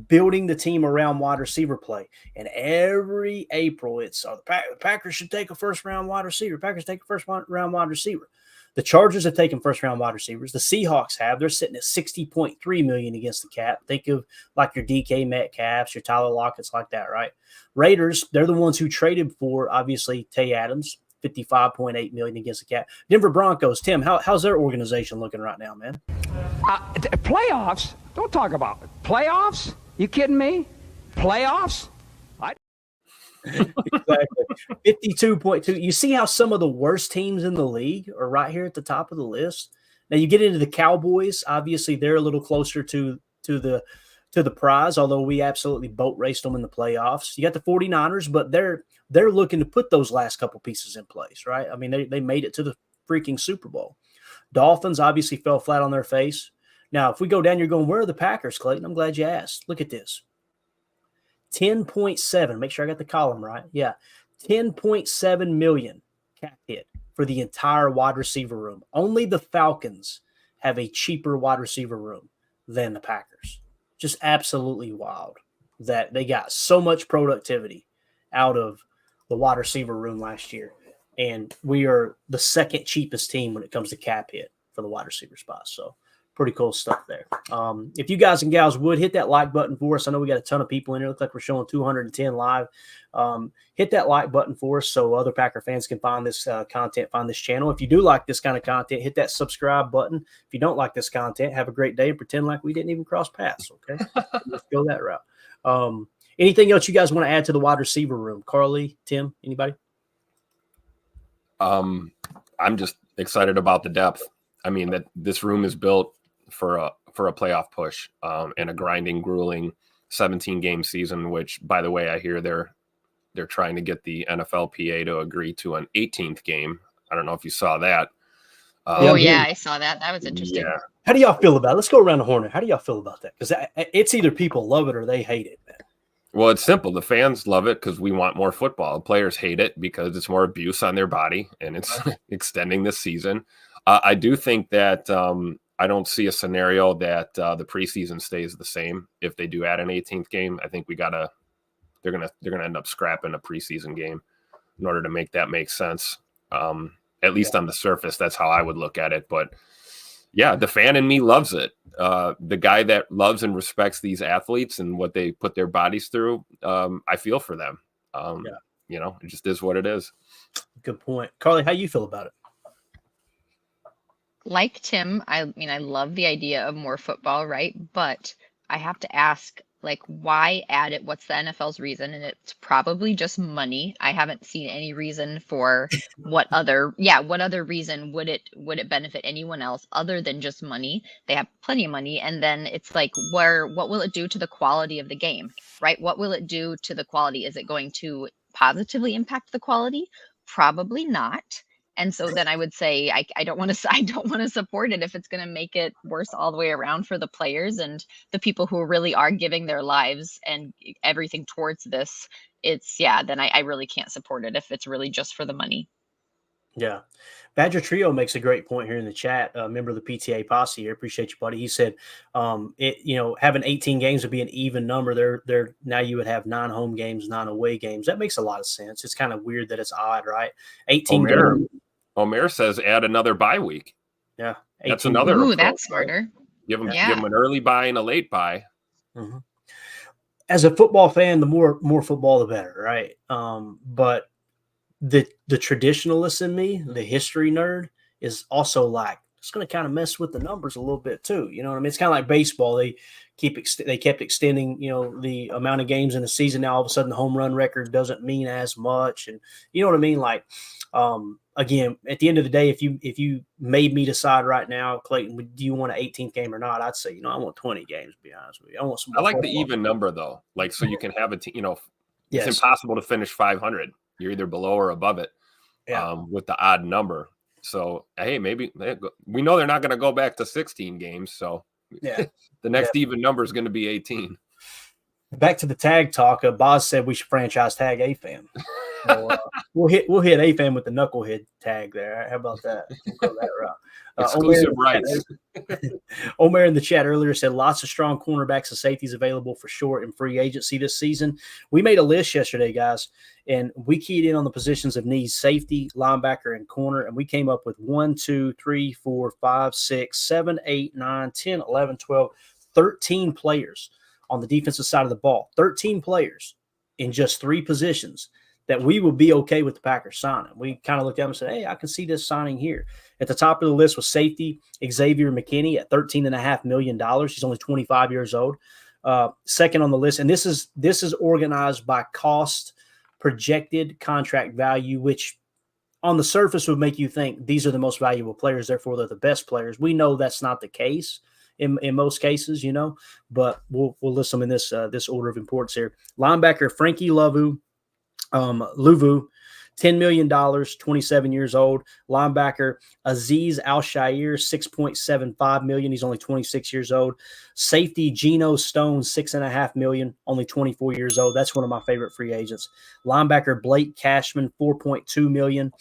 building the team around wide receiver play. And every April, it's the Packers should take a first-round wide receiver. Packers take a first-round wide receiver. The Chargers have taken first-round wide receivers. The Seahawks have. They're sitting at $60.3 million against the cap. Think of like your DK Metcalfs, your Tyler Lockett's like that, right? Raiders, they're the ones who traded for, obviously, Tay Adams, $55.8 million against the cap. Denver Broncos, Tim, how's their organization looking right now, man? Playoffs? Don't talk about it. Playoffs? You kidding me? Playoffs? Exactly. 52.2. You see how some of the worst teams in the league are right here at the top of the list. Now you get into the Cowboys. Obviously, they're a little closer to the prize, although we absolutely boat raced them in the playoffs. You got the 49ers, but they're looking to put those last couple pieces in place, right? I mean, they made it to the freaking Super Bowl. Dolphins obviously fell flat on their face. Now, if we go down, you're going, where are the Packers, Clayton? I'm glad you asked. Look at this. 10.7. Make sure I got the column right. Yeah. 10.7 million cap hit for the entire wide receiver room. Only the Falcons have a cheaper wide receiver room than the Packers. Just absolutely wild that they got so much productivity out of the wide receiver room last year. And we are the second cheapest team when it comes to cap hit for the wide receiver spot. So pretty cool stuff there. If you guys and gals would hit that like button for us. I know we got a ton of people in here. Look like we're showing 210 live. Hit that like button for us so other Packer fans can find this content, find this channel. If you do like this kind of content, hit that subscribe button. If you don't like this content, have a great day and pretend like we didn't even cross paths. Okay, let's go that route. Anything else you guys want to add to the wide receiver room? Carly, Tim, anybody? I'm just excited about the depth. I mean, that this room is built for a playoff push and a grinding, grueling 17-game season, which, by the way, I hear they're trying to get the NFLPA to agree to an 18th game. I don't know if you saw that. I saw that. That was interesting. Yeah. How do y'all feel about it? Let's go around the horn. How do y'all feel about that? Because it's either people love it or they hate it, man. Well, it's simple. The fans love it because we want more football. Players hate it because it's more abuse on their body and it's extending the season. I do think that I don't see a scenario that the preseason stays the same. If they do add an 18th game, I think they're gonna end up scrapping a preseason game in order to make that make sense. At least on the surface, that's how I would look at it. But yeah, the fan in me loves it. The guy that loves and respects these athletes and what they put their bodies through, I feel for them. You know, it just is what it is. Good point. Carly, how you feel about it? Like Tim, I mean, I love the idea of more football, right? But I have to ask, like, why add it? What's the NFL's reason? And it's probably just money. I haven't seen any reason for what other reason would it benefit anyone else other than just money? They have plenty of money. And then it's like, what will it do to the quality of the game, right? What will it do to the quality? Is it going to positively impact the quality? Probably not. And so then I would say I don't want to support it if it's going to make it worse all the way around for the players and the people who really are giving their lives and everything towards this. Then I really can't support it if it's really just for the money. Yeah. Badger Trio makes a great point here in the chat. A member of the PTA posse here. Appreciate you, buddy. He said, having 18 games would be an even number. Now you would have 9 home games, 9 away games. That makes a lot of sense. It's kind of weird that it's odd, right? 18 games. Omer says add another bye week. Yeah. That's another. Ooh, that's smarter. Give them an early bye and a late bye. Mm-hmm. As a football fan, the more football, the better, right? But the traditionalist in me, the history nerd, is also like, it's going to kind of mess with the numbers a little bit too. You know what I mean? It's kind of like baseball. They kept extending, the amount of games in the season. Now all of a sudden the home run record doesn't mean as much, and you know what I mean? Like, again, at the end of the day, if you made me decide right now, Clayton, do you want an 18th game or not? I'd say, I want 20 games. To be honest with you, I want some. I like the even number though, like so you can have a team. It's impossible to finish 500. You're either below or above it. With the odd number. So, hey, maybe we know they're not going to go back to 16 games. So, the next even number is going to be 18. Back to the tag talk. Boz said we should franchise tag A-Fan. So, we'll hit A-Fan with the knucklehead tag there. How about that? We'll go that route. Exclusive rights. Omer in the chat earlier said lots of strong cornerbacks and safeties available for short and free agency this season. We made a list yesterday, guys, and we keyed in on the positions of need: safety, linebacker, and corner. And we came up with 1, 2, 3, 4, 5, 6, 7, 8, 9, 10, 11, 12, 13 players on the defensive side of the ball. 13 players in just 3 positions that we would be okay with the Packers signing. We kind of looked at them and said, hey, I can see this signing here. At the top of the list was safety Xavier McKinney at $13.5 million. He's only 25 years old. Second on the list, and this is organized by cost, projected contract value, which on the surface would make you think these are the most valuable players, therefore they're the best players. We know that's not the case in most cases, but we'll list them in this order of importance here. Linebacker Frankie Louvu, $10 million, 27 years old. Linebacker Azeez Al-Shaair, $6.75 million. He's only 26 years old. Safety Geno Stone, $6.5 million, only 24 years old. That's one of my favorite free agents. Linebacker Blake Cashman, $4.2 million,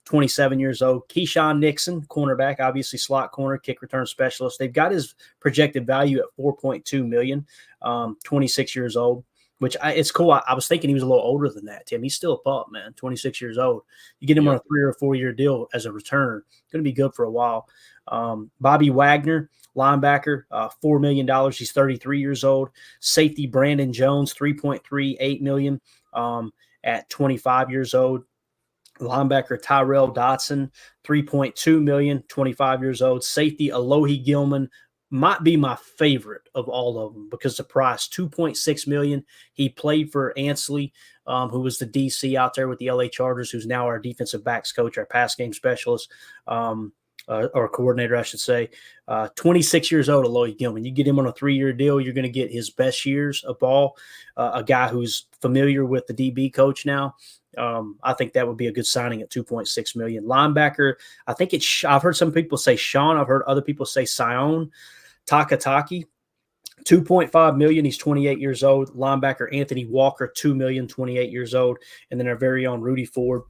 27 years old. Keyshawn Nixon, cornerback, obviously slot corner, kick return specialist. They've got his projected value at $4.2 million, 26 years old. Which it's cool. I was thinking he was a little older than that, Tim. He's still a pup, man, 26 years old. You get him on a 3 or 4 year deal as a returner. Going to be good for a while. Bobby Wagner, linebacker, $4 million. He's 33 years old. Safety Brandon Jones, $3.38 million at 25 years old. Linebacker Tyrell Dotson, $3.2 million, 25 years old. Safety Alohi Gilman, might be my favorite of all of them because the price, $2.6 million. He played for Ansley, who was the DC out there with the LA Chargers, who's now our defensive backs coach, our pass game specialist, or coordinator, I should say. 26 years old, Alohi Gilman. You get him on a 3 year deal, you're going to get his best years of ball. A guy who's familiar with the DB coach now. I think that would be a good signing at $2.6 million. Linebacker, I think I've heard some people say Sean. I've heard other people say Sion Takataki, $2.5 million. He's 28 years old. Linebacker Anthony Walker, $2 million, 28 years old. And then our very own Rudy Ford,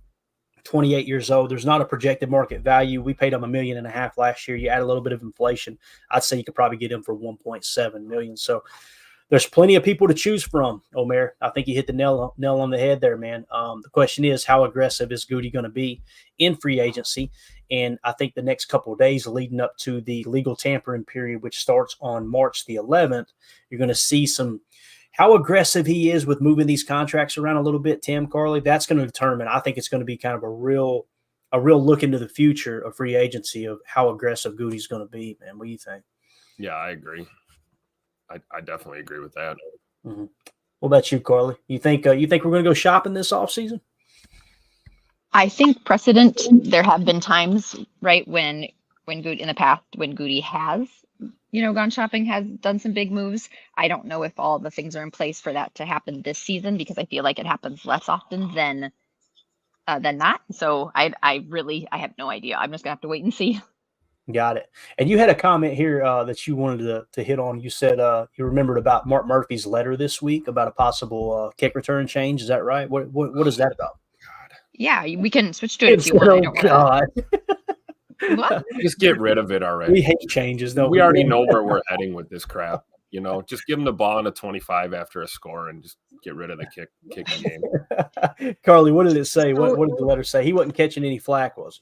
28 years old. There's not a projected market value. We paid him $1.5 million last year. You add a little bit of inflation, I'd say you could probably get him for $1.7 million. So there's plenty of people to choose from, Omer. I think you hit the nail on the head there, man. The question is, how aggressive is Goody going to be in free agency? And I think the next couple of days leading up to the legal tampering period, which starts on March the 11th, you're going to see how aggressive he is with moving these contracts around a little bit, Tim, Carly. That's going to determine. I think it's going to be kind of a real look into the future of free agency of how aggressive Goody's going to be, man. What do you think? Yeah, I agree. I definitely agree with that. Mm-hmm. What about you, Carly? You think we're going to go shopping this offseason? I think precedent. There have been times, right, when Goody in the past, when Goody has, gone shopping, has done some big moves. I don't know if all the things are in place for that to happen this season because I feel like it happens less often than not. So I have no idea. I'm just gonna have to wait and see. Got it. And you had a comment here that you wanted to hit on. You said you remembered about Mark Murphy's letter this week about a possible kick return change. Is that right? What is that about? Yeah, we can switch to it if you want. Oh, God. What? Just get rid of it already. We hate changes, though. We already know where we're heading with this crap. Just give him the ball on a 25 after a score and just get rid of the kicking game. Carly, what did it say? What did the letter say? He wasn't catching any flack, was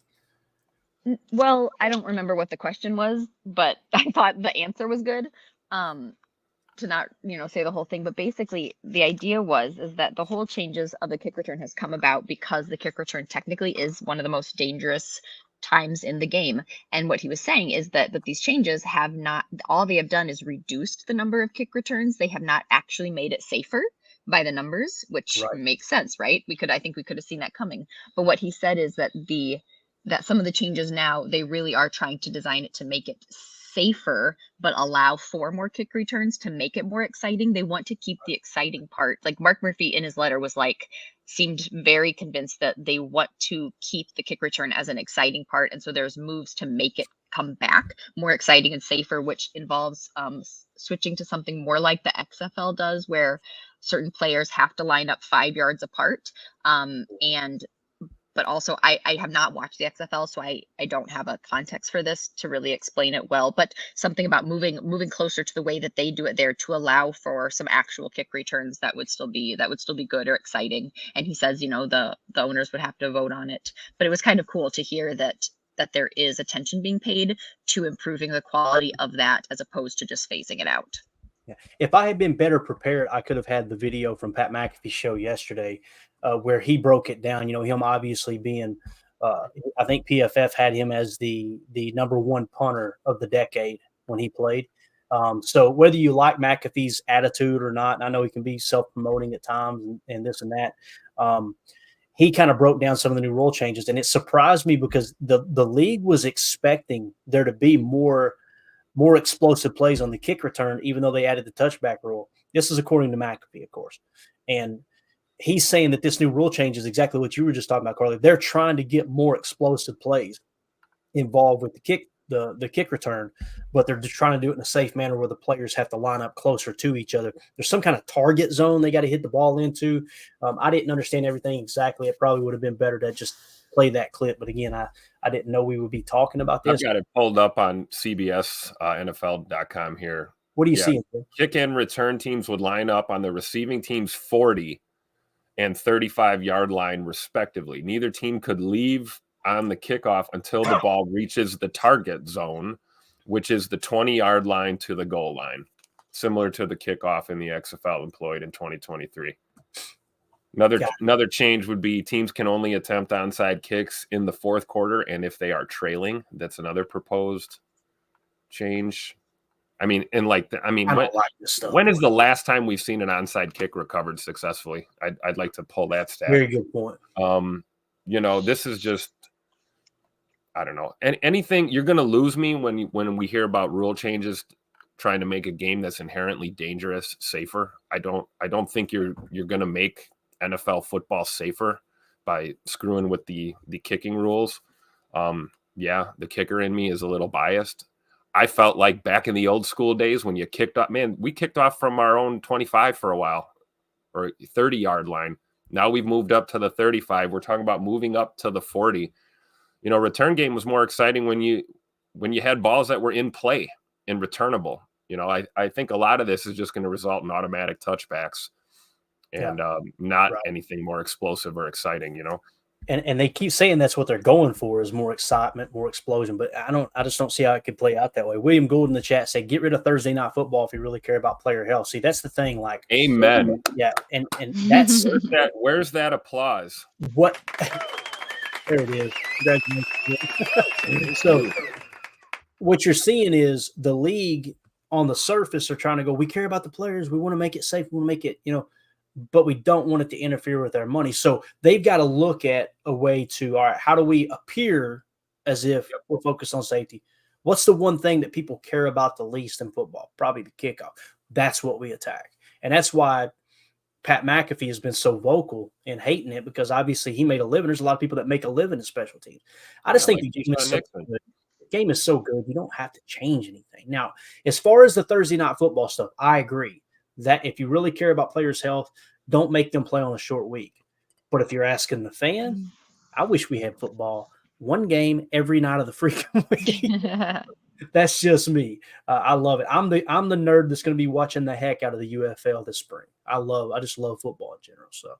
he? Well, I don't remember what the question was, but I thought the answer was good. To not, say the whole thing, but basically the idea is that the whole changes of the kick return has come about because the kick return technically is one of the most dangerous times in the game. And what he was saying is that these changes have not, all they have done is reduced the number of kick returns. They have not actually made it safer by the numbers, which makes sense, right? I think we could have seen that coming. But what he said is that that some of the changes now, they really are trying to design it to make it safer, but allow for more kick returns to make it more exciting. They want to keep the exciting part. Like Mark Murphy in his letter seemed very convinced that they want to keep the kick return as an exciting part. And so there's moves to make it come back more exciting and safer, which involves switching to something more like the XFL does, where certain players have to line up 5 yards apart. But also I have not watched the XFL, so I don't have a context for this to really explain it well, but something about moving closer to the way that they do it there to allow for some actual kick returns that would still be good or exciting. And he says, the owners would have to vote on it, but it was kind of cool to hear that there is attention being paid to improving the quality of that as opposed to just phasing it out. Yeah. If I had been better prepared, I could have had the video from Pat McAfee's show yesterday where he broke it down. Him obviously being, I think PFF had him as the number one punter of the decade when he played. So whether you like McAfee's attitude or not, and I know he can be self-promoting at times and this and that, he kind of broke down some of the new rule changes. And it surprised me because the league was expecting there to be more explosive plays on the kick return, even though they added the touchback rule. This is according to McAfee, of course. And he's saying that this new rule change is exactly what you were just talking about, Carly. They're trying to get more explosive plays involved with the kick return, but they're just trying to do it in a safe manner where the players have to line up closer to each other. There's some kind of target zone they got to hit the ball into. I didn't understand everything exactly. It probably would have been better to just play that clip. But again, I didn't know we would be talking about this. I've got it pulled up on CBS NFL.com here. What do you see? Kick and return teams would line up on the receiving team's 40 and 35-yard line, respectively. Neither team could leave on the kickoff until the ball reaches the target zone, which is the 20-yard line to the goal line, similar to the kickoff in the XFL employed in 2023. Another change would be teams can only attempt onside kicks in the fourth quarter, and if they are trailing, that's another proposed change. When is the last time we've seen an onside kick recovered successfully? I'd like to pull that stat. Very good point. This is just, I don't know. And anything, you're going to lose me when we hear about rule changes trying to make a game that's inherently dangerous safer. I don't think you're going to make NFL football safer by screwing with the kicking rules. The kicker in me is a little biased. I felt like back in the old school days when you kicked off, we kicked off from our own 25 for a while, or 30-yard line. Now we've moved up to the 35. We're talking about moving up to the 40. Return game was more exciting when you had balls that were in play and returnable. I think a lot of this is just going to result in automatic touchbacks and not anything more explosive or exciting, And they keep saying that's what they're going for is more excitement, more explosion. But I just don't see how it could play out that way. William Gould in the chat said, get rid of Thursday night football if you really care about player health. See, that's the thing. Like, amen. Yeah. And that's where's that applause? What? There it is. Congratulations. So what you're seeing is the league on the surface are trying to go, we care about the players. We want to make it safe. We want to make it, but we don't want it to interfere with our money. So they've got to look at a way to, all right, how do we appear as if we're focused on safety? What's the one thing that people care about the least in football? Probably the kickoff. That's what we attack. And that's why Pat McAfee has been so vocal in hating it, because obviously he made a living. There's a lot of people that make a living in special teams. I just think the game is so good. The game is so good. You don't have to change anything. Now, as far as the Thursday night football stuff, I agree that if you really care about players' health, don't make them play on a short week. But if you're asking the fan, I wish we had football one game every night of the freaking week. That's just me. I love it. I'm the nerd that's going to be watching the heck out of the UFL this spring. I just love football in general. So,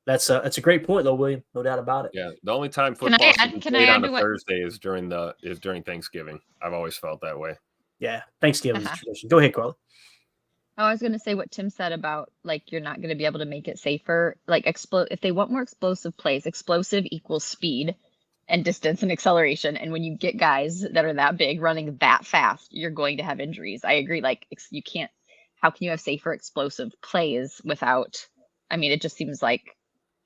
that's a great point though, William. No doubt about it. Yeah, the only time football should be played on a Thursday is during Thanksgiving. I've always felt that way. Yeah, Thanksgiving is a tradition. Go ahead, Carly. I was going to say what Tim said about, like, you're not going to be able to make it safer. Like, if they want more explosive plays, explosive equals speed and distance and acceleration. And when you get guys that are that big running that fast, you're going to have injuries. I agree. Like, you can't, how can you have safer explosive plays without, it just seems like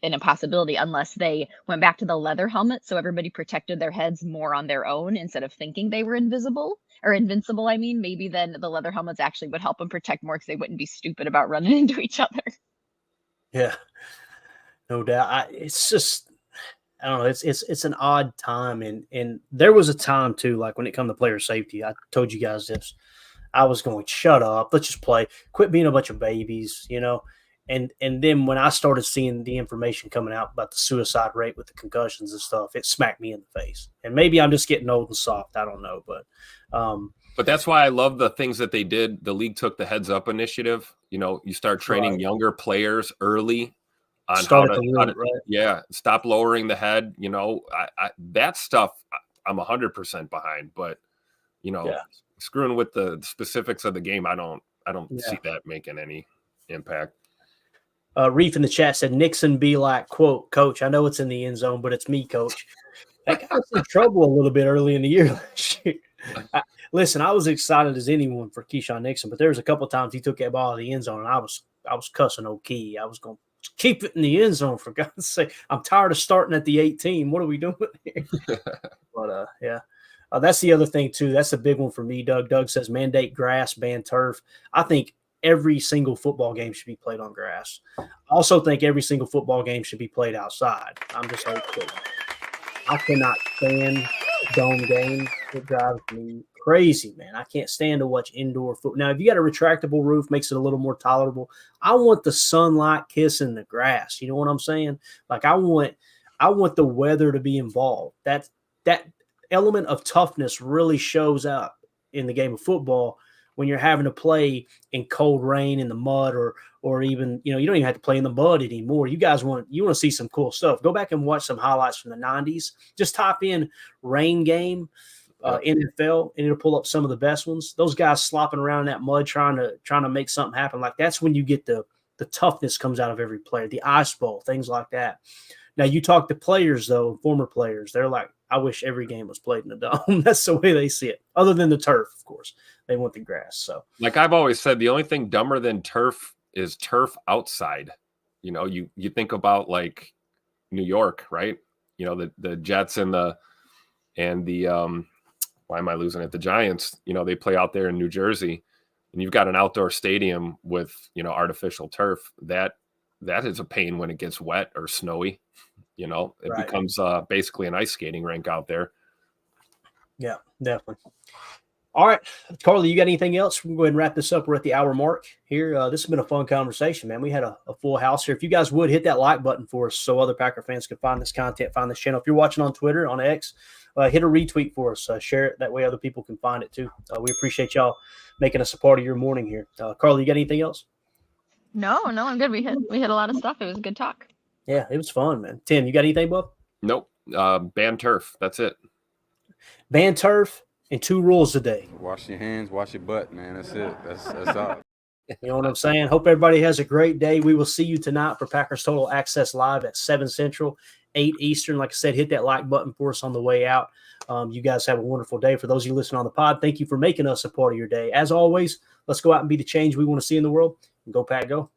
an impossibility unless they went back to the leather helmet. So everybody protected their heads more on their own instead of thinking they were invincible. Maybe then the leather helmets actually would help them protect more because they wouldn't be stupid about running into each other. Yeah, no doubt. I don't know. It's an odd time, and there was a time too, like when it comes to player safety. I told you guys this. I was going, shut up, let's just play, quit being a bunch of babies, And then when I started seeing the information coming out about the suicide rate with the concussions and stuff, it smacked me in the face. And maybe I'm just getting old and soft. I don't know, but that's why I love the things that they did. The league took the Heads Up initiative. You start training younger players early on how to right? Stop lowering the head. That stuff I'm 100% behind. But screwing with the specifics of the game, I don't see that making any impact. Reef in the chat said Nixon be like, quote, coach, I know it's in the end zone, but it's me, coach. That got us in trouble a little bit early in the year last year. Listen, I was excited as anyone for Keyshawn Nixon, but there was a couple of times he took that ball in the end zone, and I was cussing old Key. I was going to keep it in the end zone, for God's sake. I'm tired of starting at the 18. What are we doing here? But, that's the other thing, too. That's a big one for me, Doug. Doug says mandate grass, ban turf. I think every single football game should be played on grass. I also think every single football game should be played outside. I'm just hopeful. I cannot stand dome games. It drives me crazy, man. I can't stand to watch indoor football. Now, if you got a retractable roof, makes it a little more tolerable. I want the sunlight kissing the grass. You know what I'm saying? Like I want the weather to be involved. That element of toughness really shows up in the game of football when you're having to play in cold rain in the mud or even, you don't even have to play in the mud anymore. You guys want to see some cool stuff. Go back and watch some highlights from the 90s. Just type in rain game NFL and it'll pull up some of the best ones. Those guys slopping around in that mud trying to make something happen. Like that's when you get the toughness comes out of every player, the ice bowl, things like that. Now you talk to players though, former players, they're like, I wish every game was played in the dome. That's the way they see it. Other than the turf, of course. They want the grass. So, like I've always said, the only thing dumber than turf is turf outside. You think about like New York, right? The Jets and the why am I losing it? The Giants, they play out there in New Jersey, and you've got an outdoor stadium with, artificial turf. That is a pain when it gets wet or snowy. It becomes basically an ice skating rink out there. Yeah, definitely. All right, Carly, you got anything else? We'll go ahead and wrap this up. We're at the hour mark here. This has been a fun conversation, man. We had a full house here. If you guys would hit that like button for us so other Packer fans can find this content, find this channel. If you're watching on Twitter, on X, hit a retweet for us. Share it. That way other people can find it too. We appreciate y'all making us a part of your morning here. Carly, you got anything else? No, I'm good. We hit a lot of stuff. It was a good talk. Yeah, it was fun, man. Tim, you got anything, bub? Nope. Ban turf. That's it. Ban turf and 2 rules today. Wash your hands, wash your butt, man. That's it. That's all. You know what I'm saying? Hope everybody has a great day. We will see you tonight for Packers Total Access Live at 7 Central, 8 Eastern. Like I said, hit that like button for us on the way out. You guys have a wonderful day. For those of you listening on the pod, thank you for making us a part of your day. As always, let's go out and be the change we want to see in the world. And go, Pack, go.